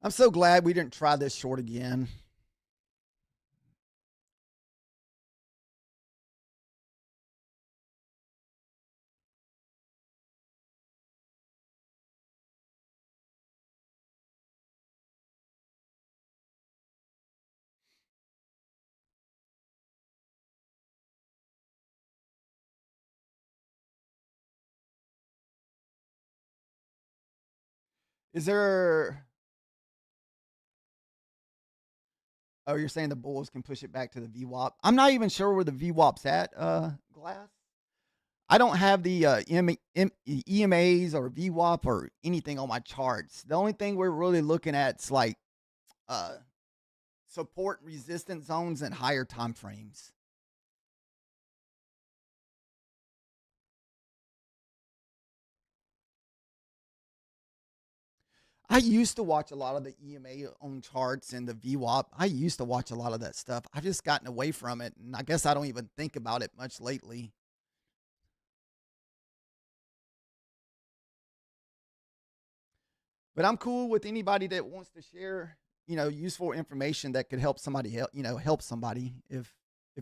I'm so glad we didn't try this short again. Is there? Oh, you're saying the Bulls can push it back to the VWAP? I'm not even sure where the VWAP's at. Glass. I don't have the EMAs or VWAP or anything on my charts. The only thing we're really looking at is like uh, support resistance zones and higher time frames. I used to watch a lot of the EMA on charts and the VWAP. I used to watch a lot of that stuff. I've just gotten away from it, and I guess I don't even think about it much lately. But I'm cool with anybody that wants to share, useful information that could help somebody help somebody if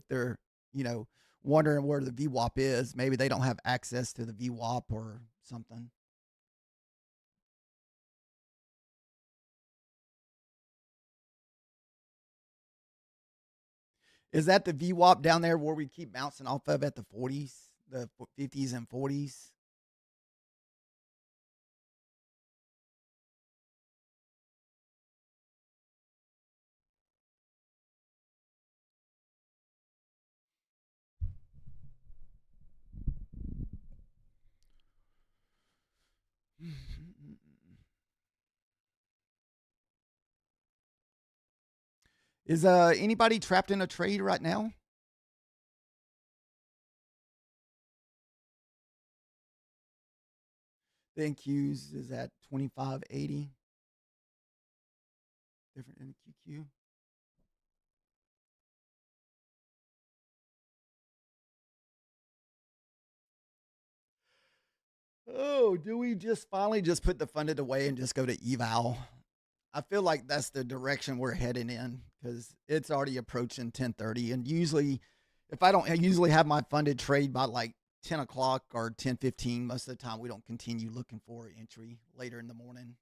they're, you know, wondering where the VWAP is. Maybe they don't have access to the VWAP or something. Is that the VWAP down there where we keep bouncing off of at the 40s, the 50s and 40s? Is anybody trapped in a trade right now? The NQs is at 2580. Different than the QQ. Oh, do we just finally just put the funded away and just go to eval? I feel like that's the direction we're heading in because it's already approaching 10:30, and usually, if I usually have my funded trade by like 10 o'clock or 10:15. Most of the time, we don't continue looking for entry later in the morning.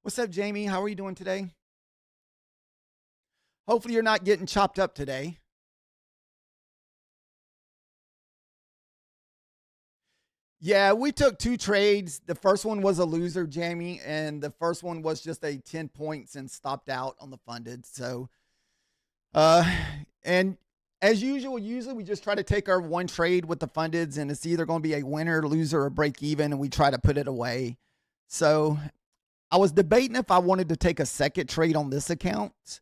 What's up, Jamie? How are you doing today? Hopefully, you're not getting chopped up today. Yeah, we took two trades. The first one was a loser, Jamie, and the first one was just a 10 points and stopped out on the funded. So, uh, and as usual, usually we just try to take our one trade with the fundeds, and it's either going to be a winner, loser, or break even, and we try to put it away. So, I was debating if I wanted to take a second trade on this account,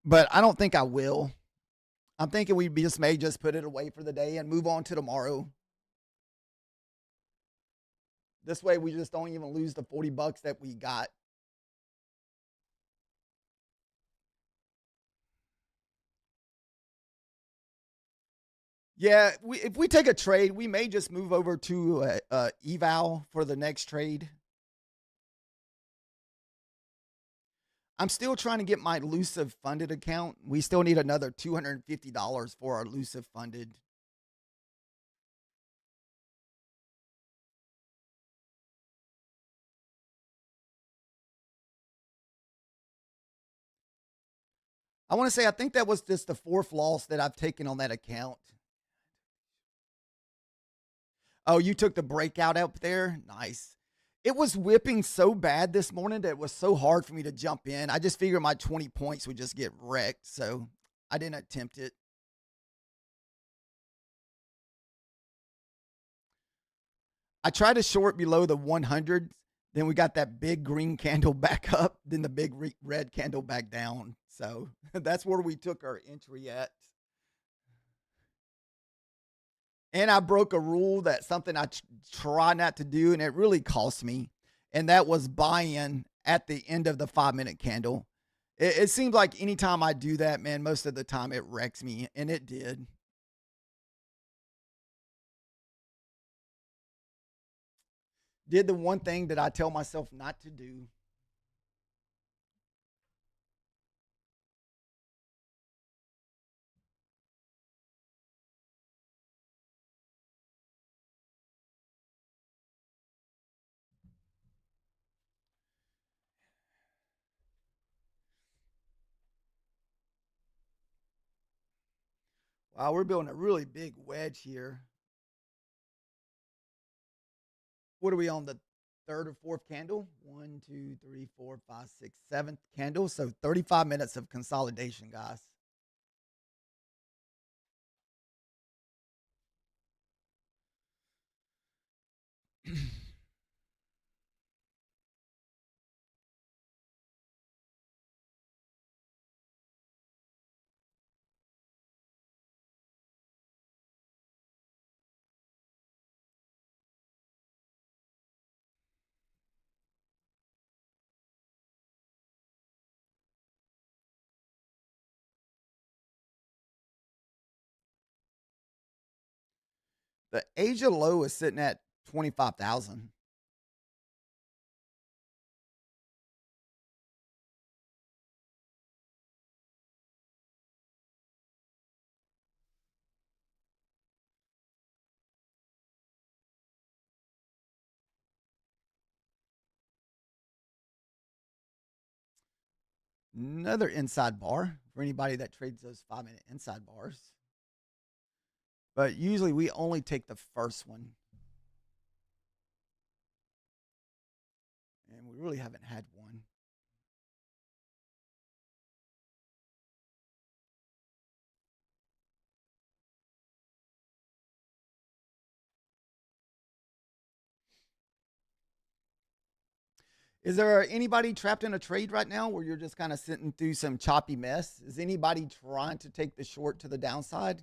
but I don't think I will. I'm thinking we just may just put it away for the day and move on to tomorrow. This way, we just don't even lose the $40 that we got. Yeah, if we take a trade, we may just move over to eval for the next trade. I'm still trying to get my elusive funded account. We still need another $250 for our elusive funded. I want to say I think that was just the fourth loss that I've taken on that account. Oh, you took the breakout up there? Nice. It was whipping so bad this morning that it was so hard for me to jump in. I just figured my 20 points would just get wrecked, so I didn't attempt it. I tried to short below the 100. Then we got that big green candle back up, then the big red candle back down. So that's where we took our entry at. And I broke a rule that something I try not to do, and it really cost me. And that was buying at the end of the 5 minute candle. It seems like anytime I do that, man, most of the time it wrecks me, and it did. Did the one thing that I tell myself not to do. Wow, we're building a really big wedge here. What are we on, the third or fourth candle? One, two, three, four, five, six, seventh candle. So 35 minutes of consolidation, guys. The Asia low is sitting at 25,000. Another inside bar for anybody that trades those 5 minute inside bars. But usually we only take the first one. And we really haven't had one. Is there anybody trapped in a trade right now where you're just kind of sitting through some choppy mess? Is anybody trying to take the short to the downside?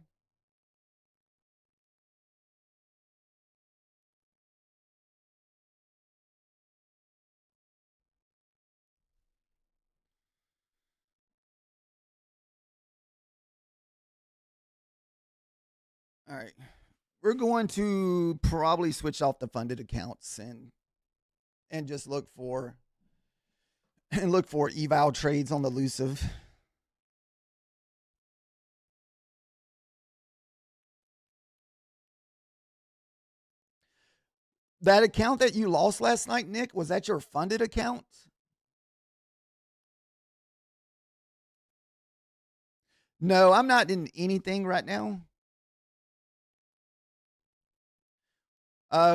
All right. We're going to probably switch off the funded accounts and just look for eval trades on the elusive. That account that you lost last night, Nick, was that your funded account? No, I'm not in anything right now.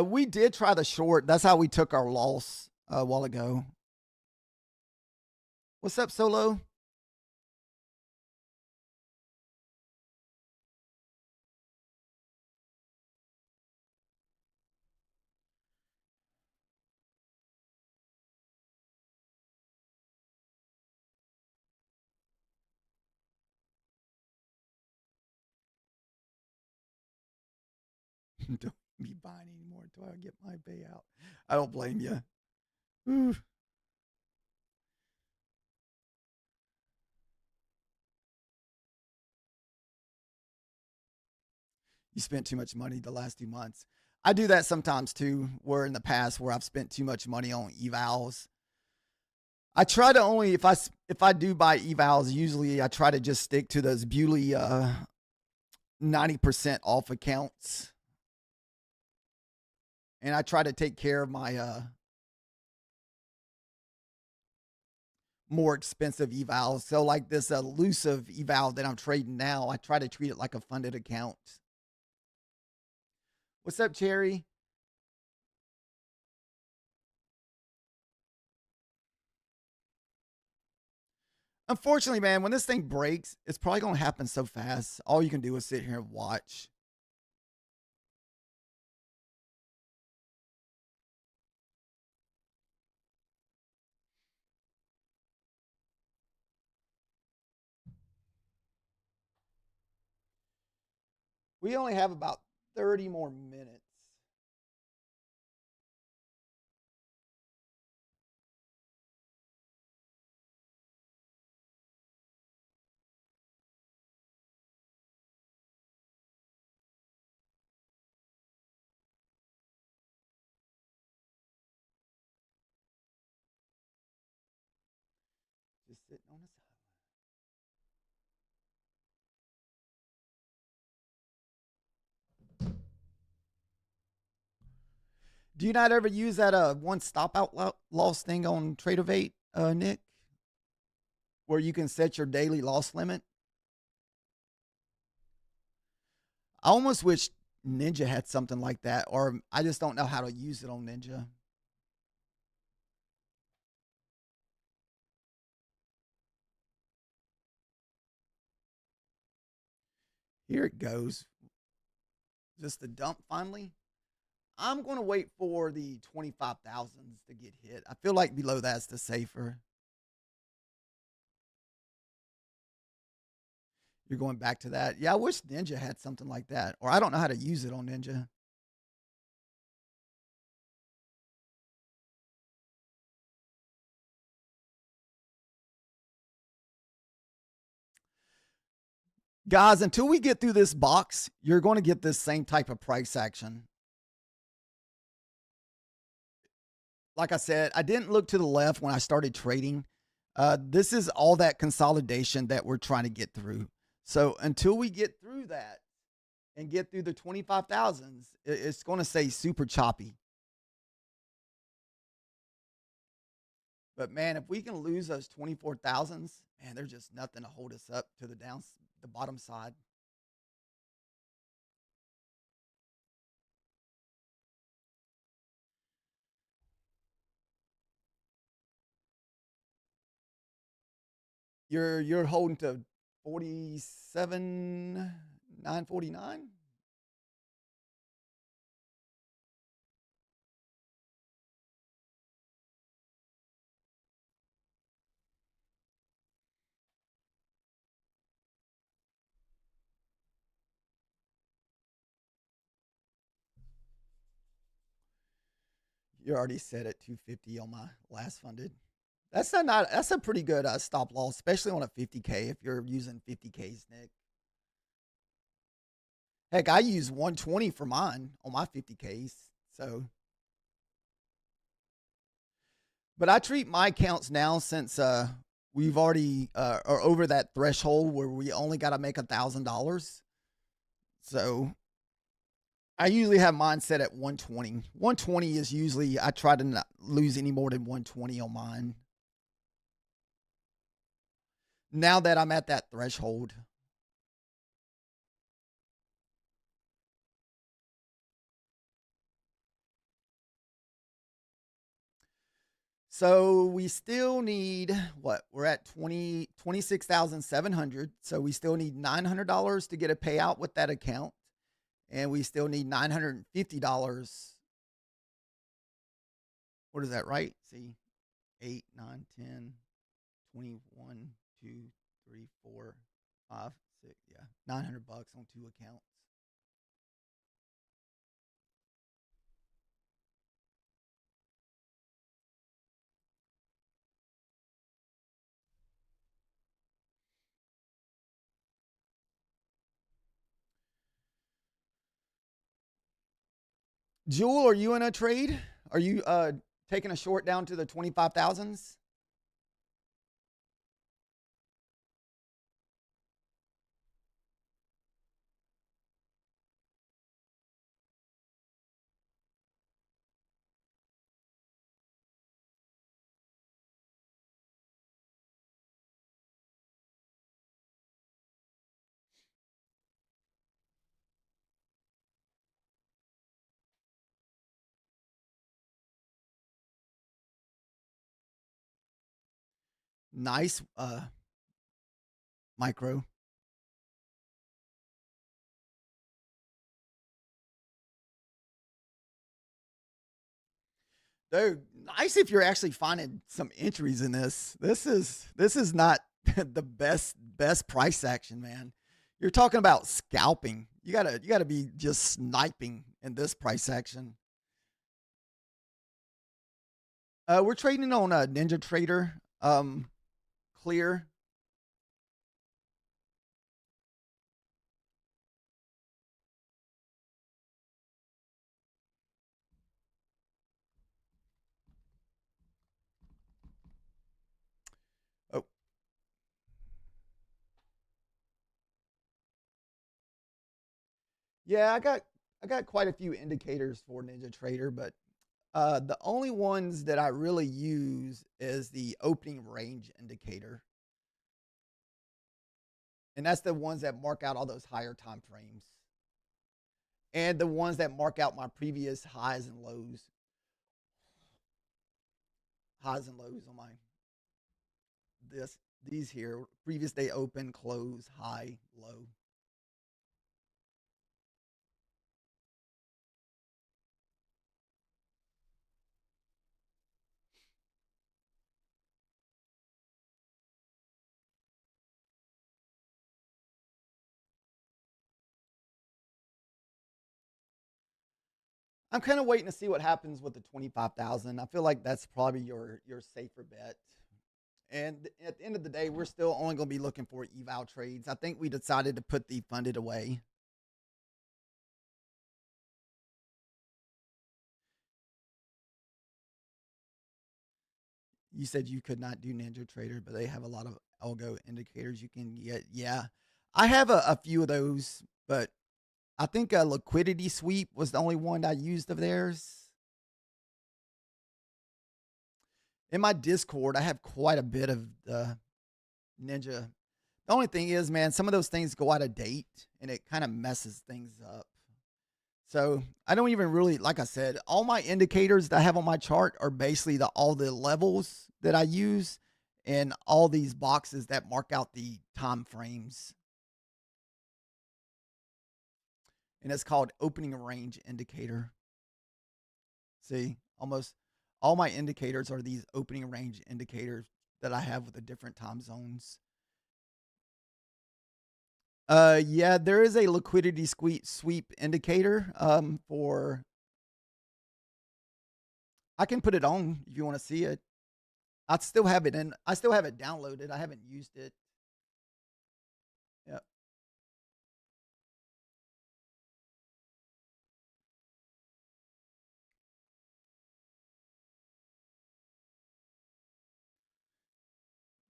We did try the short. That's how we took our loss a while ago. What's up, Solo? Don't be buying anymore until I get my payout. I don't blame you. Ooh. You spent too much money the last 2 months. I do that sometimes too, where in the past where I've spent too much money on evals. I try to only if I do buy evals, usually I try to just stick to those Bewley 90% off accounts. And I try to take care of my more expensive evals. So like this elusive eval that I'm trading now, I try to treat it like a funded account. What's up, Cherry? Unfortunately, man, when this thing breaks, it's probably going to happen so fast. All you can do is sit here and watch. We only have about 30 more minutes. Just sitting on the side. Do you not ever use that one stop out loss thing on Tradeovate, Nick, where you can set your daily loss limit? I almost wish Ninja had something like that, or I just don't know how to use it on Ninja. Here it goes. Just the dump finally. I'm going to wait for the 25,000s to get hit. I feel like below that's the safer. You're going back to that. Yeah, I wish Ninja had something like that, or I don't know how to use it on Ninja. Guys, until we get through this box, you're going to get this same type of price action. Like I said, I didn't look to the left when I started trading. This is all that consolidation that we're trying to get through. So until we get through that and get through the 25,000s, it's going to stay super choppy. But man, if we can lose those 24,000s, man, there's just nothing to hold us up to the bottom side. You're holding to 47,949. You already set at 250 on my last funded. That's a pretty good stop loss, especially on a 50K if you're using 50Ks, Nick. Heck, I use 120 for mine on my 50Ks. So, but I treat my accounts now since we've already are over that threshold where we only got to make $1,000. So I usually have mine set at 120. 120 is usually I try to not lose any more than 120 on mine. Now that I'm at that threshold. So we still need what? We're at 26,700. So we still need $900 to get a payout with that account. And we still need $950. What is that, right? See, 8, 9, 10, 21, 2, 3, 4, 5, 6. Yeah, 900 bucks on two accounts. Jewel, are you in a trade? Are you taking a short down to the 25,000s? Nice micro. Dude, nice if you're actually finding some entries in this. This is not the best price action, man. You're talking about scalping. You gotta be just sniping in this price action. We're trading on a Ninja Trader. Clear. Oh, yeah, I got quite a few indicators for Ninja Trader, but the only ones that I really use is the opening range indicator, and that's the ones that mark out all those higher time frames, and the ones that mark out my previous highs and lows on my this these here previous day open, close, high, low. I'm kind of waiting to see what happens with the 25,000. I feel like that's probably your safer bet. And at the end of the day, we're still only going to be looking for eval trades. I think we decided to put the funded away. You said you could not do Ninja Trader, but they have a lot of algo indicators you can get. Yeah, I have a few of those, but I think a liquidity sweep was the only one I used of theirs. In my Discord, I have quite a bit of the Ninja. The only thing is, man, some of those things go out of date and it kind of messes things up. So I don't even really, like I said, all my indicators that I have on my chart are basically all the levels that I use and all these boxes that mark out the time frames. And it's called opening range indicator. See, almost all my indicators are these opening range indicators that I have with the different time zones. Yeah, there is a liquidity sweep indicator for. I can put it on if you want to see it. I still have it and I still have it downloaded. I haven't used it. Yeah.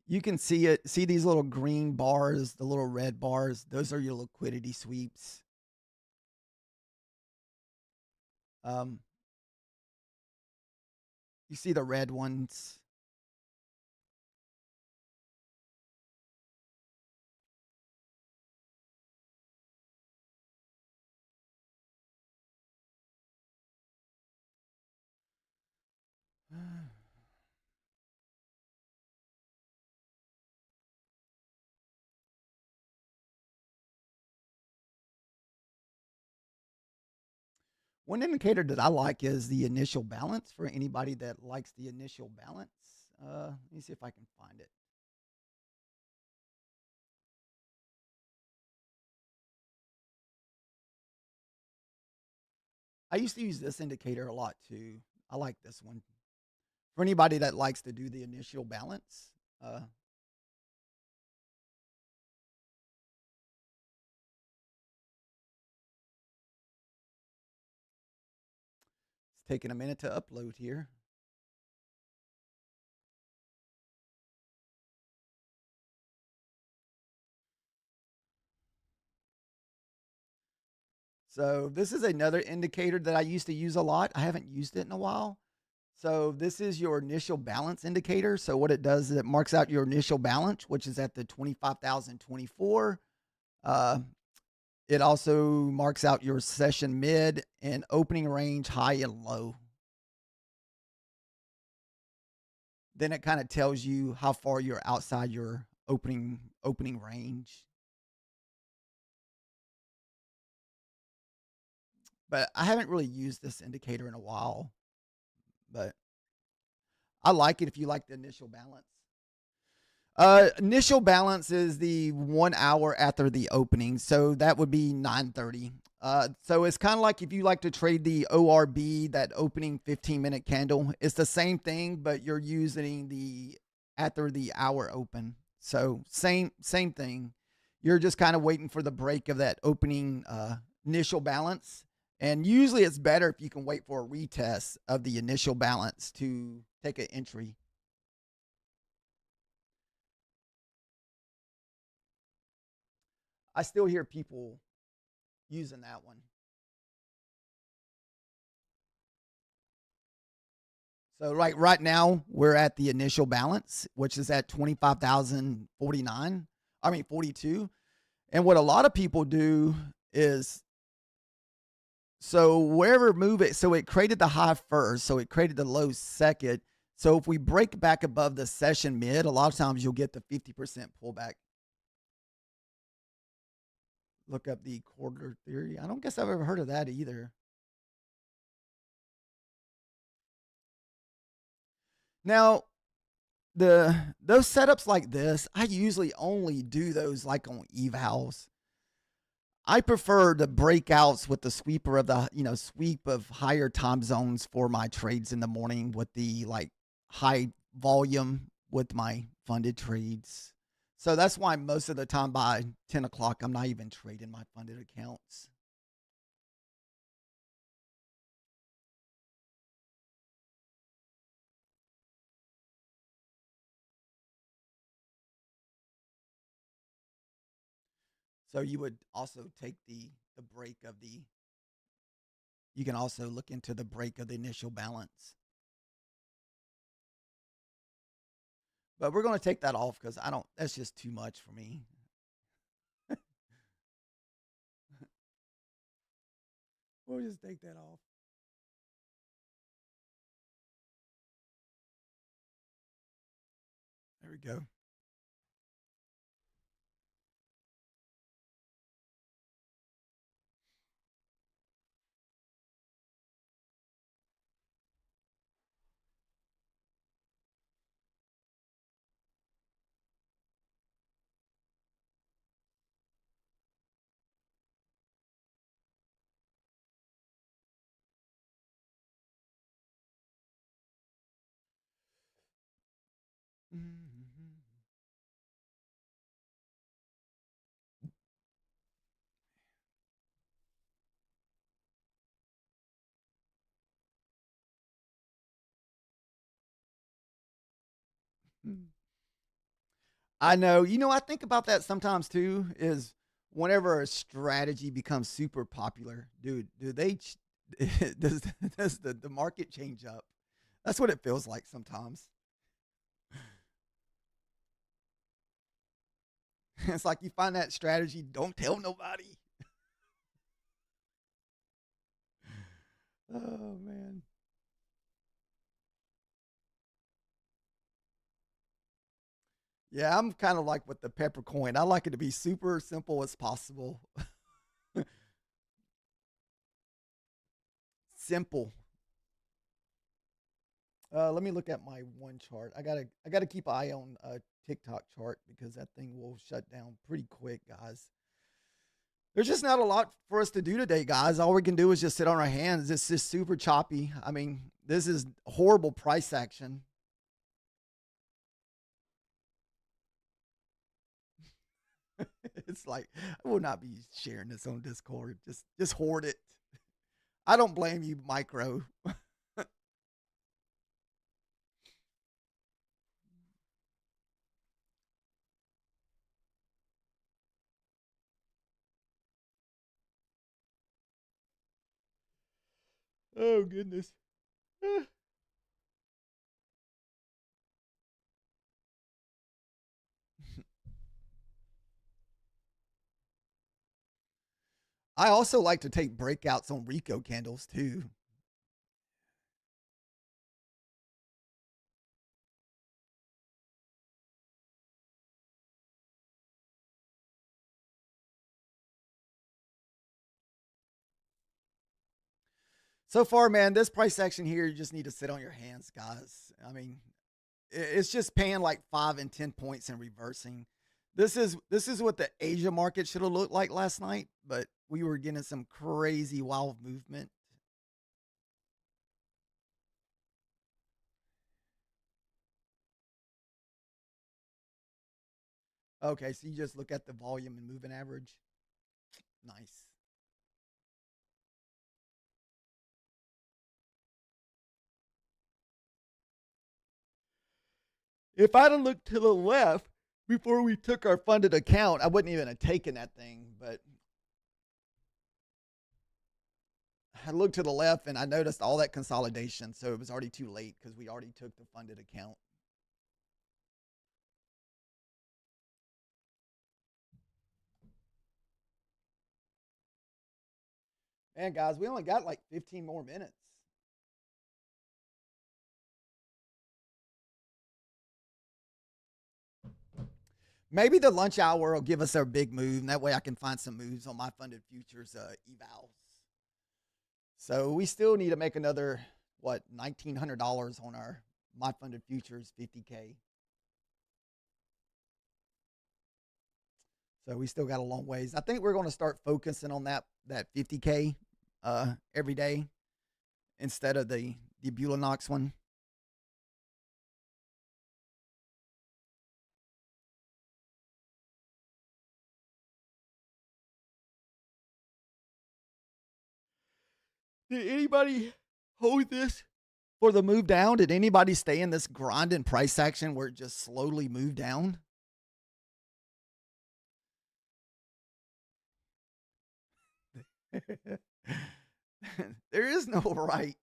You can see it. See these little green bars, the little red bars. Those are your liquidity sweeps. Um, you see the red ones. One indicator that I like is the initial balance for anybody that likes the initial balance. Let me see if I can find it. I used to use this indicator a lot too. I like this one. For anybody that likes to do the initial balance, it's taking a minute to upload here. So this is another indicator that I used to use a lot. I haven't used it in a while. So this is your initial balance indicator. So what it does is it marks out your initial balance, which is at the 25,024. It also marks out your session mid and opening range high and low. Then it kind of tells you how far you're outside your opening range. But I haven't really used this indicator in a while. But I like it if you like the initial balance. Initial balance is the 1 hour after the opening, so that would be 9:30. So it's kind of like if you like to trade the ORB, that opening 15-minute candle. It's the same thing, but you're using the after the hour open. So same thing. You're just kind of waiting for the break of that opening initial balance. And usually it's better if you can wait for a retest of the initial balance to take an entry. I still hear people using that one. So right now we're at the initial balance, which is at 25,049. I mean 42. And what a lot of people do is so wherever move it, so it created the high first, so it created the low second. So if we break back above the session mid, a lot of times you'll get the 50% pullback. Look up the quarter theory. I don't guess I've ever heard of that either. Now, those setups like this, I usually only do those like on evals. I prefer the breakouts with the sweeper of the sweep of higher time zones for my trades in the morning with the like high volume with my funded trades. So that's why most of the time by 10 o'clock, I'm not even trading my funded accounts. So you would also take the break of the, you can also look into the break of the initial balance. But we're going to take that off because I don't, that's just too much for me. We'll just take that off. There we go. Mm-hmm. I know. You know, I think about that sometimes too. Is whenever a strategy becomes super popular, dude, do they does does the market change up? That's what it feels like sometimes. It's like you find that strategy, don't tell nobody. Oh man. Yeah, I'm kind of like with the pepper coin. I like it to be super simple as possible. Simple. Let me look at my one chart. I gotta keep an eye on a TikTok chart because that thing will shut down pretty quick, guys. There's just not a lot for us to do today, guys. All we can do is just sit on our hands. It's just super choppy. I mean, this is horrible price action. It's like I will not be sharing this on Discord. Just hoard it. I don't blame you, Micro. Oh goodness. I also like to take breakouts on Rico candles too. So far, man, this price action here, you just need to sit on your hands, guys. I mean, it's just paying like 5 and 10 points and reversing. This is what the Asia market should have looked like last night, but we were getting some crazy wild movement. Okay, so you just look at the volume and moving average. Nice. If I'd have looked to the left before we took our funded account, I wouldn't even have taken that thing. But I looked to the left and I noticed all that consolidation. So it was already too late because we already took the funded account. Man, guys, we only got like 15 more minutes. Maybe the lunch hour will give us our big move, and that way I can find some moves on my funded futures evals. So we still need to make another what $1,900 on our my funded futures 50K. So we still got a long ways. I think we're going to start focusing on that 50K every day instead of the Bulanox one. Did anybody hold this for the move down? Did anybody stay in this grind and price action where it just slowly moved down? There is no right.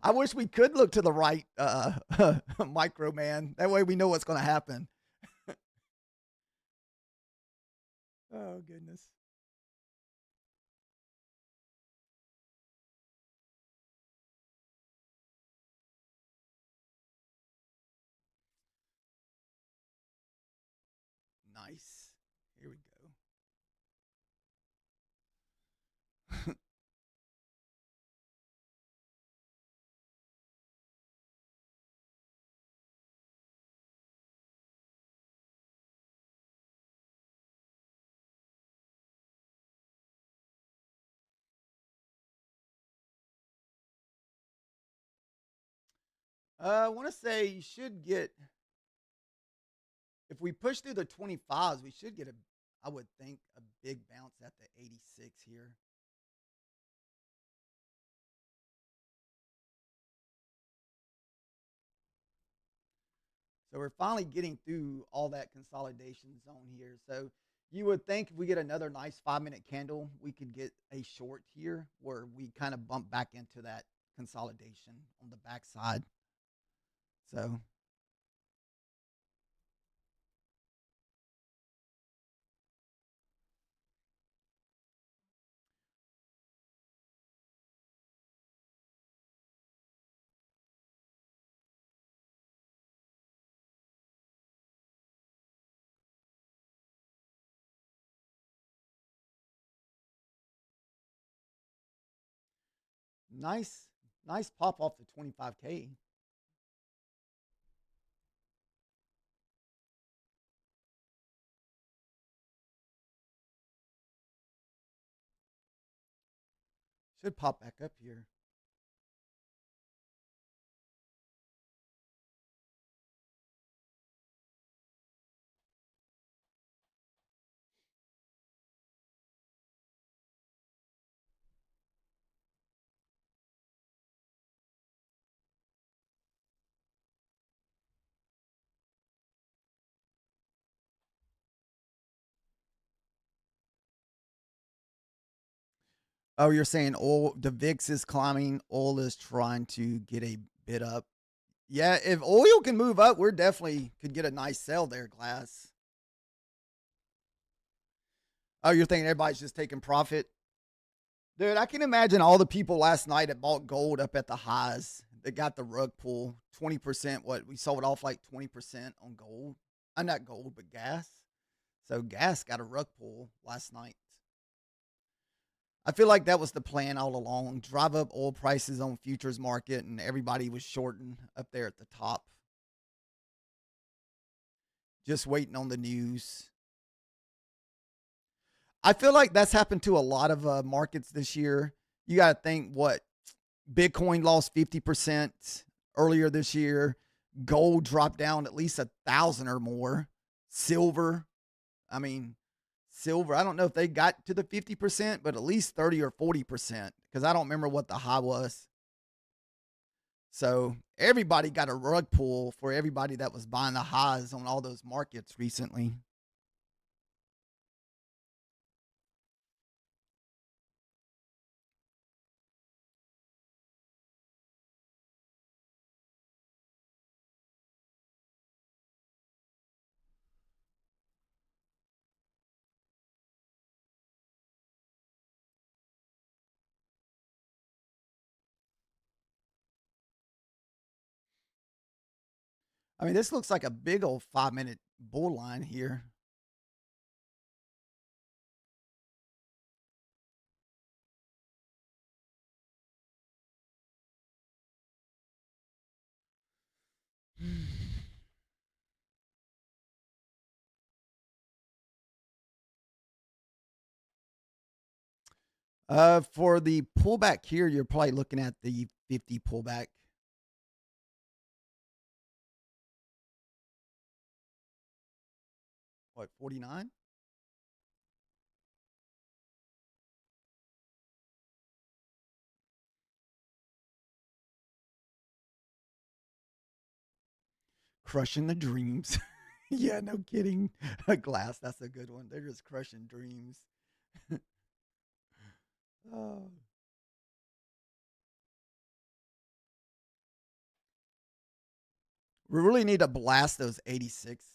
I wish we could look to the right, micro man. That way we know what's going to happen. Oh goodness. Nice. Here we go. I want to say you should get, if we push through the 25s, we should get I would think, a big bounce at the 86 here. So we're finally getting through all that consolidation zone here. So you would think if we get another nice 5 minute candle, we could get a short here where we kind of bump back into that consolidation on the backside. So nice, nice pop off the 25K. Should pop back up here. Oh, you're saying oil, the VIX is climbing, oil is trying to get a bid up. Yeah, if oil can move up, we're definitely could get a nice sell there, Glass. Oh, you're thinking everybody's just taking profit? Dude, I can imagine all the people last night that bought gold up at the highs that got the rug pull 20%. What we sold off like 20% on gold. I'm not gold, but gas. So gas got a rug pull last night. I feel like that was the plan all along. Drive up oil prices on futures market, and everybody was shorting up there at the top, just waiting on the news. I feel like that's happened to a lot of markets this year. You got to think what Bitcoin lost 50% earlier this year. Gold dropped down at least 1,000 or more. Silver, I mean, silver, I don't know if they got to the 50%, but at least 30 or 40% because I don't remember what the high was. So everybody got a rug pull for everybody that was buying the highs on all those markets recently. I mean, this looks like a big old 5 minute bull line here. For the pullback here, you're probably looking at the 50 pullback. What, 49? crushing the dreams. Yeah, no kidding. A glass, that's a good one. They're just crushing dreams. Oh. We really need to blast those 86.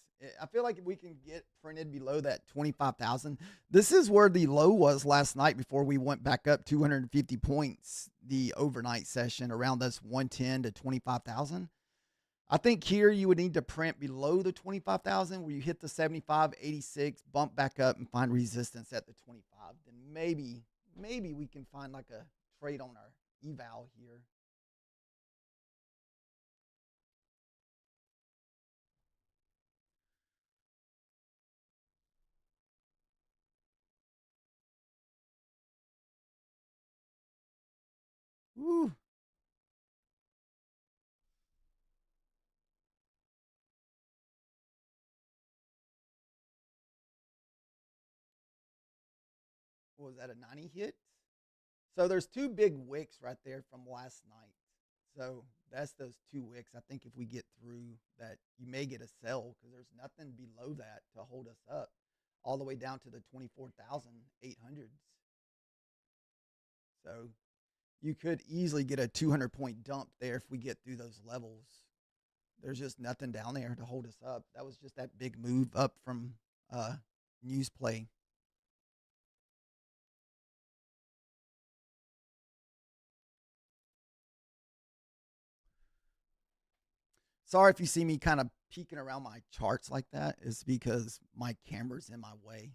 I feel like if we can get printed below that 25,000, this is where the low was last night before we went back up 250 points. The overnight session around this 110 to 25,000. I think here you would need to print below the 25,000 where you hit the 75, 86, bump back up and find resistance at the 25. Then maybe we can find like a trade on our eval here. Woo. What was that, a 90 hit? So there's two big wicks right there from last night. So that's those two wicks. I think if we get through that, you may get a sell because there's nothing below that to hold us up all the way down to the 24,800s. So you could easily get a 200-point dump there if we get through those levels. There's just nothing down there to hold us up. That was just that big move up from news play. Sorry if you see me kind of peeking around my charts like that. It's because my camera's in my way.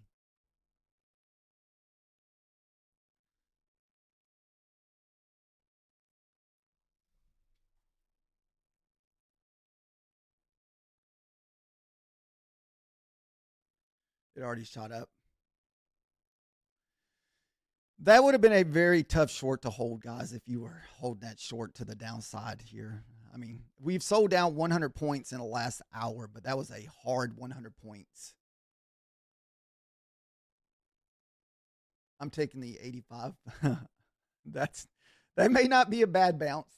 It already shot up. That would have been a very tough short to hold, guys, if you were holding that short to the downside here. I mean, we've sold down 100 points in the last hour, but that was a hard 100 points. I'm taking the 85. That may not be a bad bounce.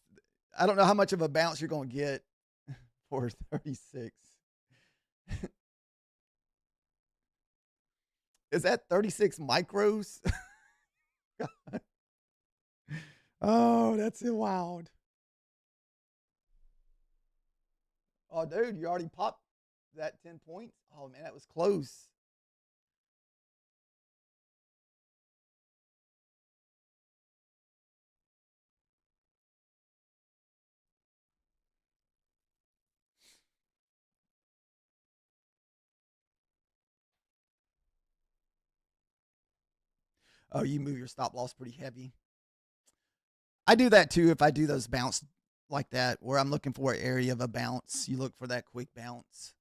I don't know how much of a bounce you're going to get for 36. Is that 36 micros? Oh, that's wild. Oh, dude, you already popped that 10 points. Oh, man, that was close. Oh, you move your stop loss pretty heavy. I do that too if I do those bounce like that where I'm looking for an area of a bounce. You look for that quick bounce.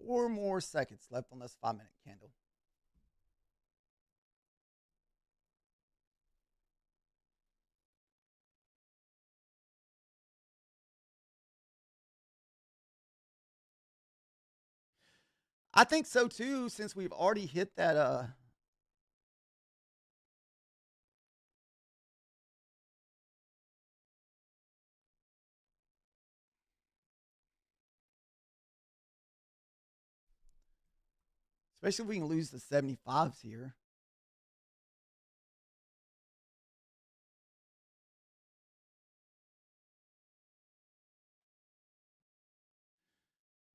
Four more seconds left on this 5-minute candle. I think so too, since we've already hit that especially if we can lose the 75s here.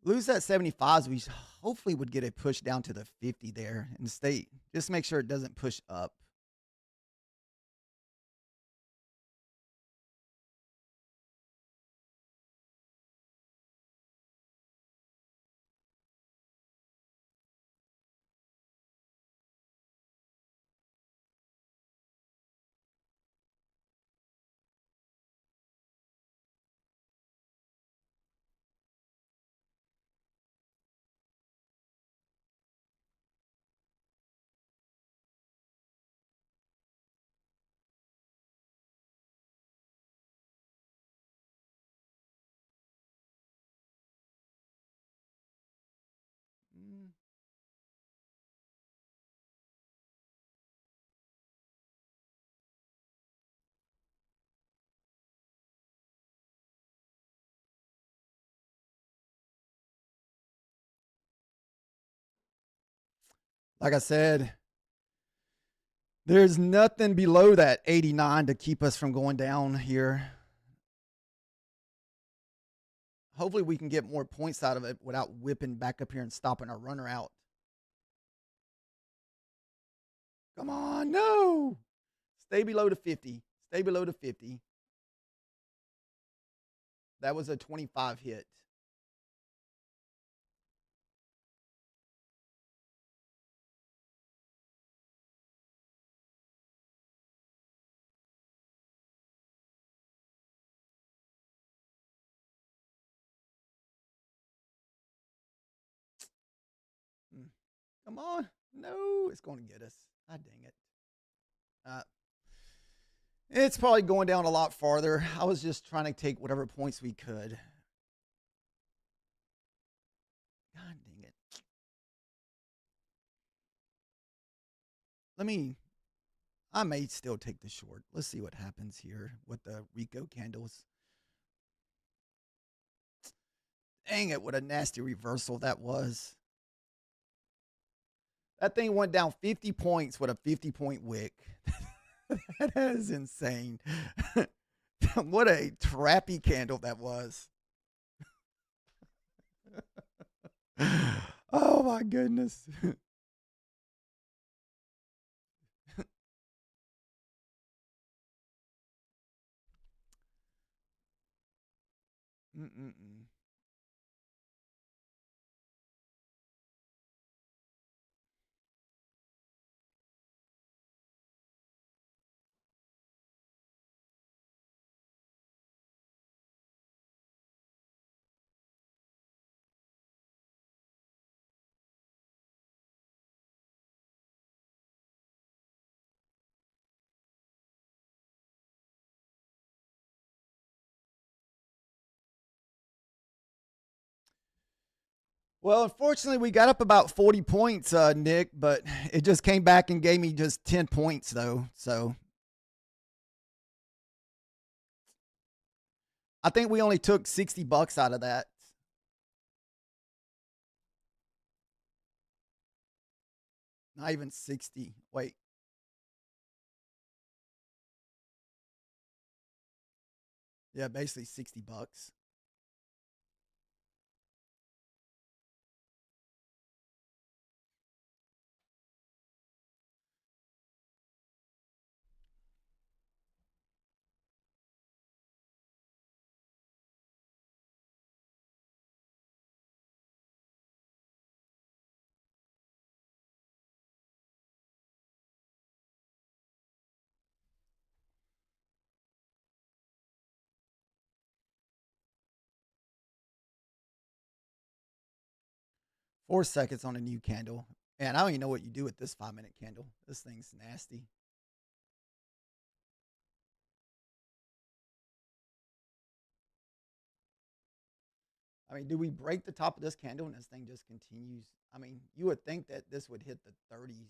Lose that 75s, we hopefully would get a push down to the 50 there and stay. Just make sure it doesn't push up. Like I said, there's nothing below that 89 to keep us from going down here. Hopefully, we can get more points out of it without whipping back up here and stopping our runner out. Come on, no. Stay below the 50. Stay below the 50. That was a 25 hit. Come on. No, it's going to get us. Ah, dang it. Uh, it's probably going down a lot farther. I was just trying to take whatever points we could. God dang it. I may still take the short. Let's see what happens here with the Rico candles. Dang it, what a nasty reversal that was. That thing went down 50 points with a 50-point wick. That is insane. What a trappy candle that was. Oh my goodness. Mm-mm-mm. Well, unfortunately, we got up about 40 points, Nick, but it just came back and gave me just 10 points, though. So I think we only took $60 out of that. Not even 60. Wait. Yeah, basically $60. 4 seconds on a new candle. And I don't even know what you do with this 5-minute candle. This thing's nasty. I mean, do we break the top of this candle and this thing just continues? I mean, you would think that this would hit the 30s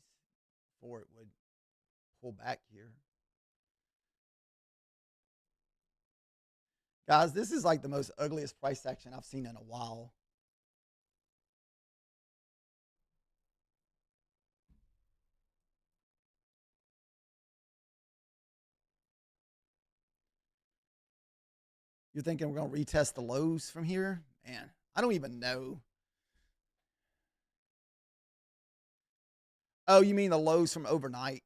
before it would pull back here. Guys, this is like the most ugliest price action I've seen in a while. You're thinking we're going to retest the lows from here? Man, I don't even know. Oh, you mean the lows from overnight?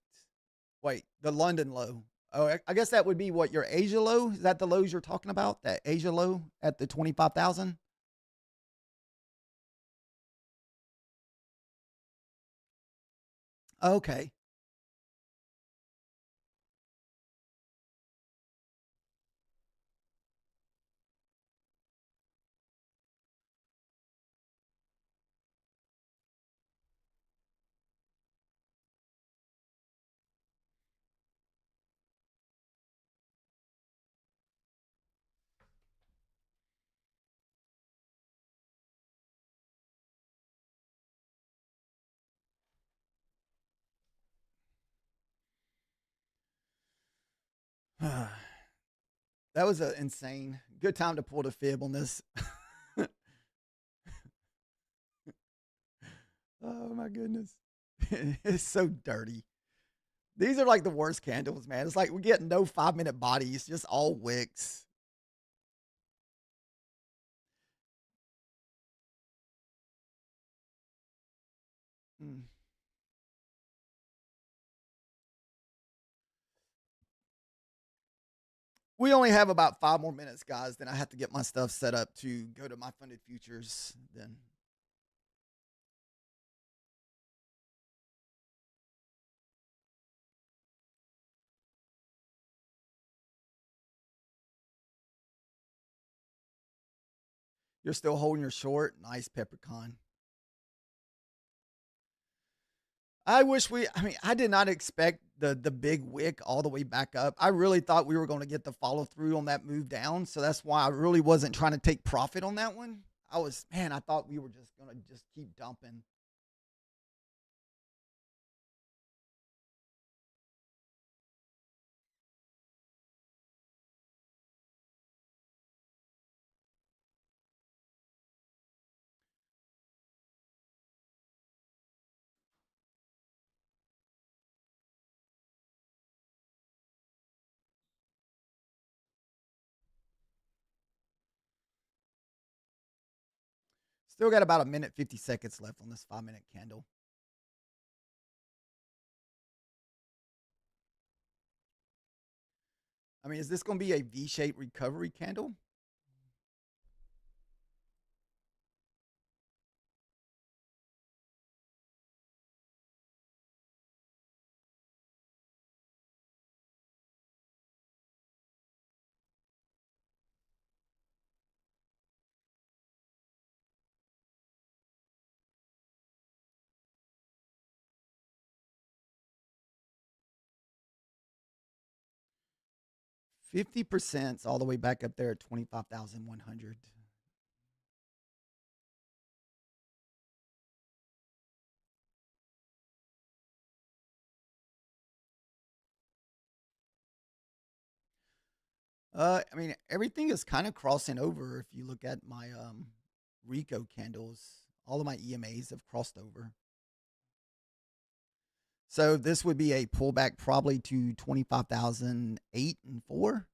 Wait, the London low. Oh, I guess that would be what your Asia low. Is that the lows you're talking about? That Asia low at the 25,000? Okay. That was an insane. Good time to pull the fib on this. Oh my goodness. It's so dirty. These are like the worst candles, man. It's like we get no 5-minute bodies, just all wicks. Mm. We only have about 5 more minutes, guys. Then I have to get my stuff set up to go to my funded futures. Then you're still holding your short. Nice, Peppercon. I wish I mean, I did not expect the big wick all the way back up. I really thought we were going to get the follow through on that move down. So that's why I really wasn't trying to take profit on that one. Man, I thought we were just going to just keep dumping. Still got about a minute, 50 seconds left on this 5-minute candle. I mean, is this going to be a V shaped recovery candle? 50% all the way back up there at 25,100. I mean, everything is kind of crossing over. If you look at my Rico candles, all of my EMAs have crossed over. So this would be a pullback probably to 25,008 and 4.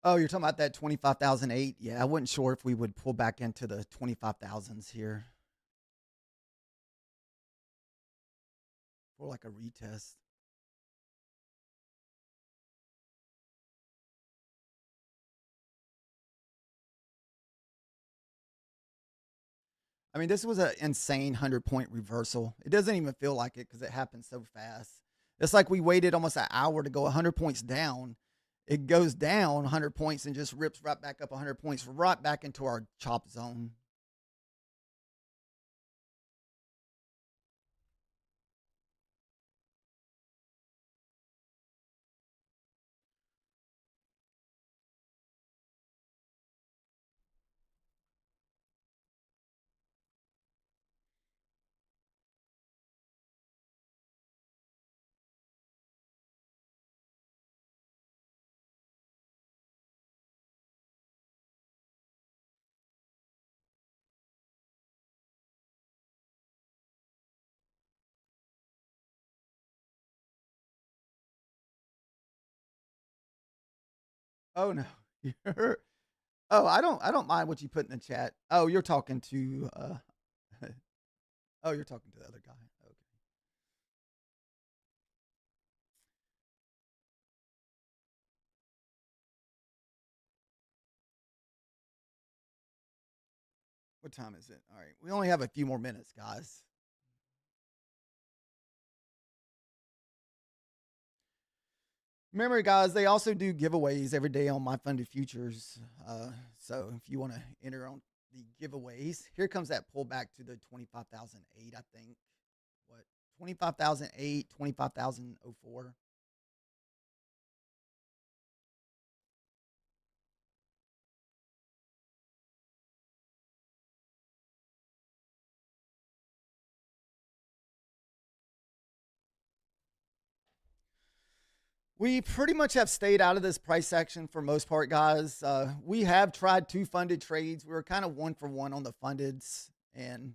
Oh, you're talking about that 25,008? Yeah, I wasn't sure if we would pull back into the 25,000s here for like a retest. I mean, this was an insane 100-point reversal. It doesn't even feel like it because it happened so fast. It's like we waited almost an hour to go 100 points down. It goes down 100 points and just rips right back up 100 points, right back into our chop zone. Oh no. You're, oh, I don't mind what you put in the chat. Oh, you're talking to oh, you're talking to the other guy. Okay. What time is it? All right. We only have a few more minutes, guys. Remember, guys, they also do giveaways every day on My Funded Futures. So if you want to enter on the giveaways, here comes that pullback to the 25,008, I think. What? 25,008, 25,004. We pretty much have stayed out of this price action for most part, guys. We have tried two funded trades. We were kind of one for one on the fundeds, and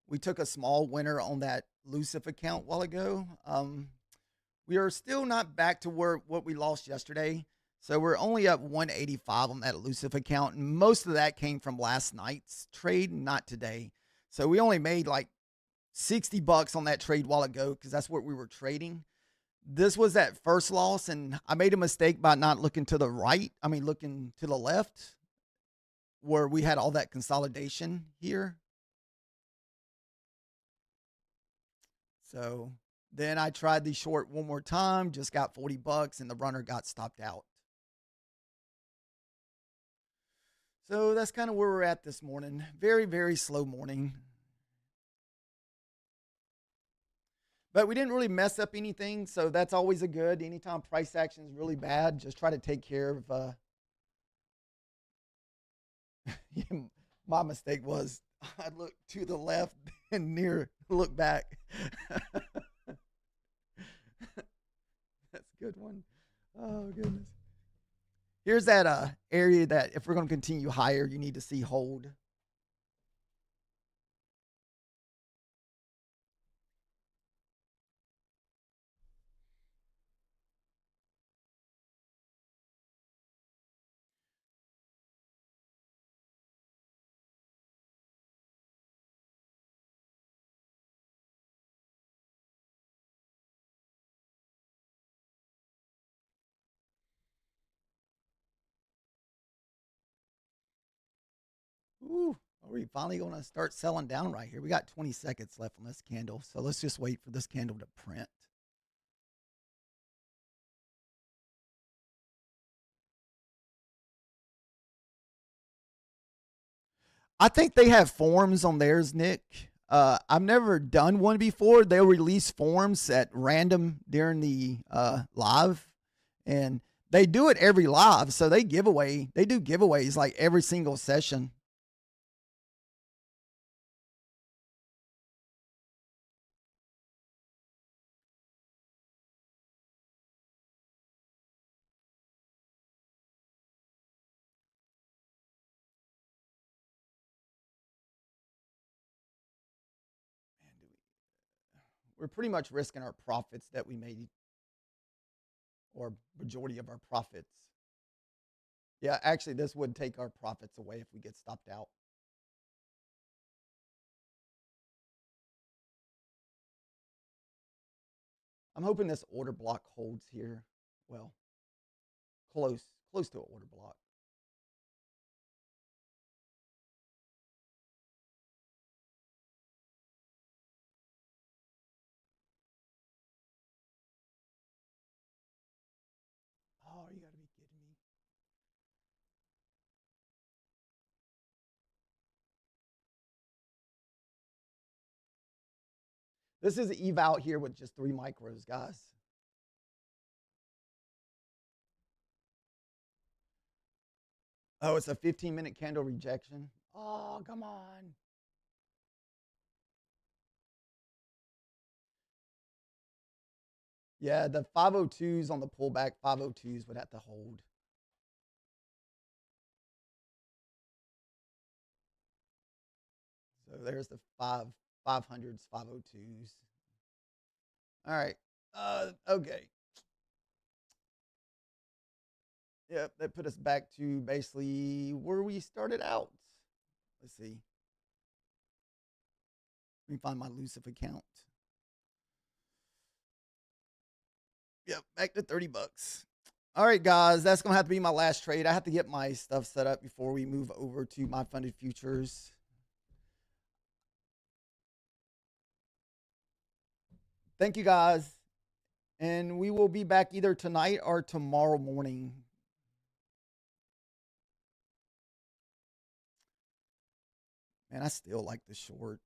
we took a small winner on that Lucif account a while ago. We are still not back to where what we lost yesterday. So we're only up 185 on that elusive account. And most of that came from last night's trade, not today. So we only made like 60 bucks on that trade a while ago because that's what we were trading. This was that first loss, and I made a mistake by not looking to the right. I mean, looking to the left where we had all that consolidation here. So then I tried the short one more time, just got 40 bucks, and the runner got stopped out. So that's kind of where we're at this morning. Very, very slow morning. But we didn't really mess up anything, so that's always a good. Anytime price action is really bad, just try to take care of. My mistake was I looked to the left and near look back. That's a good one. Oh goodness. Here's that area that if we're going to continue higher, you need to see hold. Ooh, are we finally going to start selling down right here? We got 20 seconds left on this candle, so let's just wait for this candle to print. I think they have forms on theirs, Nick. I've never done one before. They'll release forms at random during the live, and they do it every live. So they give away, they do giveaways like every single session. Man, we're pretty much risking our profits that we made, or majority of our profits. Yeah, actually, this would take our profits away if we get stopped out. I'm hoping this order block holds here. Well, close to an order block. Oh, you got to be kidding me. This is Eve out here with just 3 micros, guys. Oh, it's a 15-minute candle rejection. Oh, come on. Yeah, the 502s on the pullback, 502s would have to hold. So there's the 500s, 502s. All right. Okay. Yep, that put us back to basically where we started out. Let's see. Let me find my Lucif account. Yep, back to 30 bucks. All right, guys, that's going to have to be my last trade. I have to get my stuff set up before we move over to my funded futures. Thank you, guys. And we will be back either tonight or tomorrow morning. Man, I still like the short.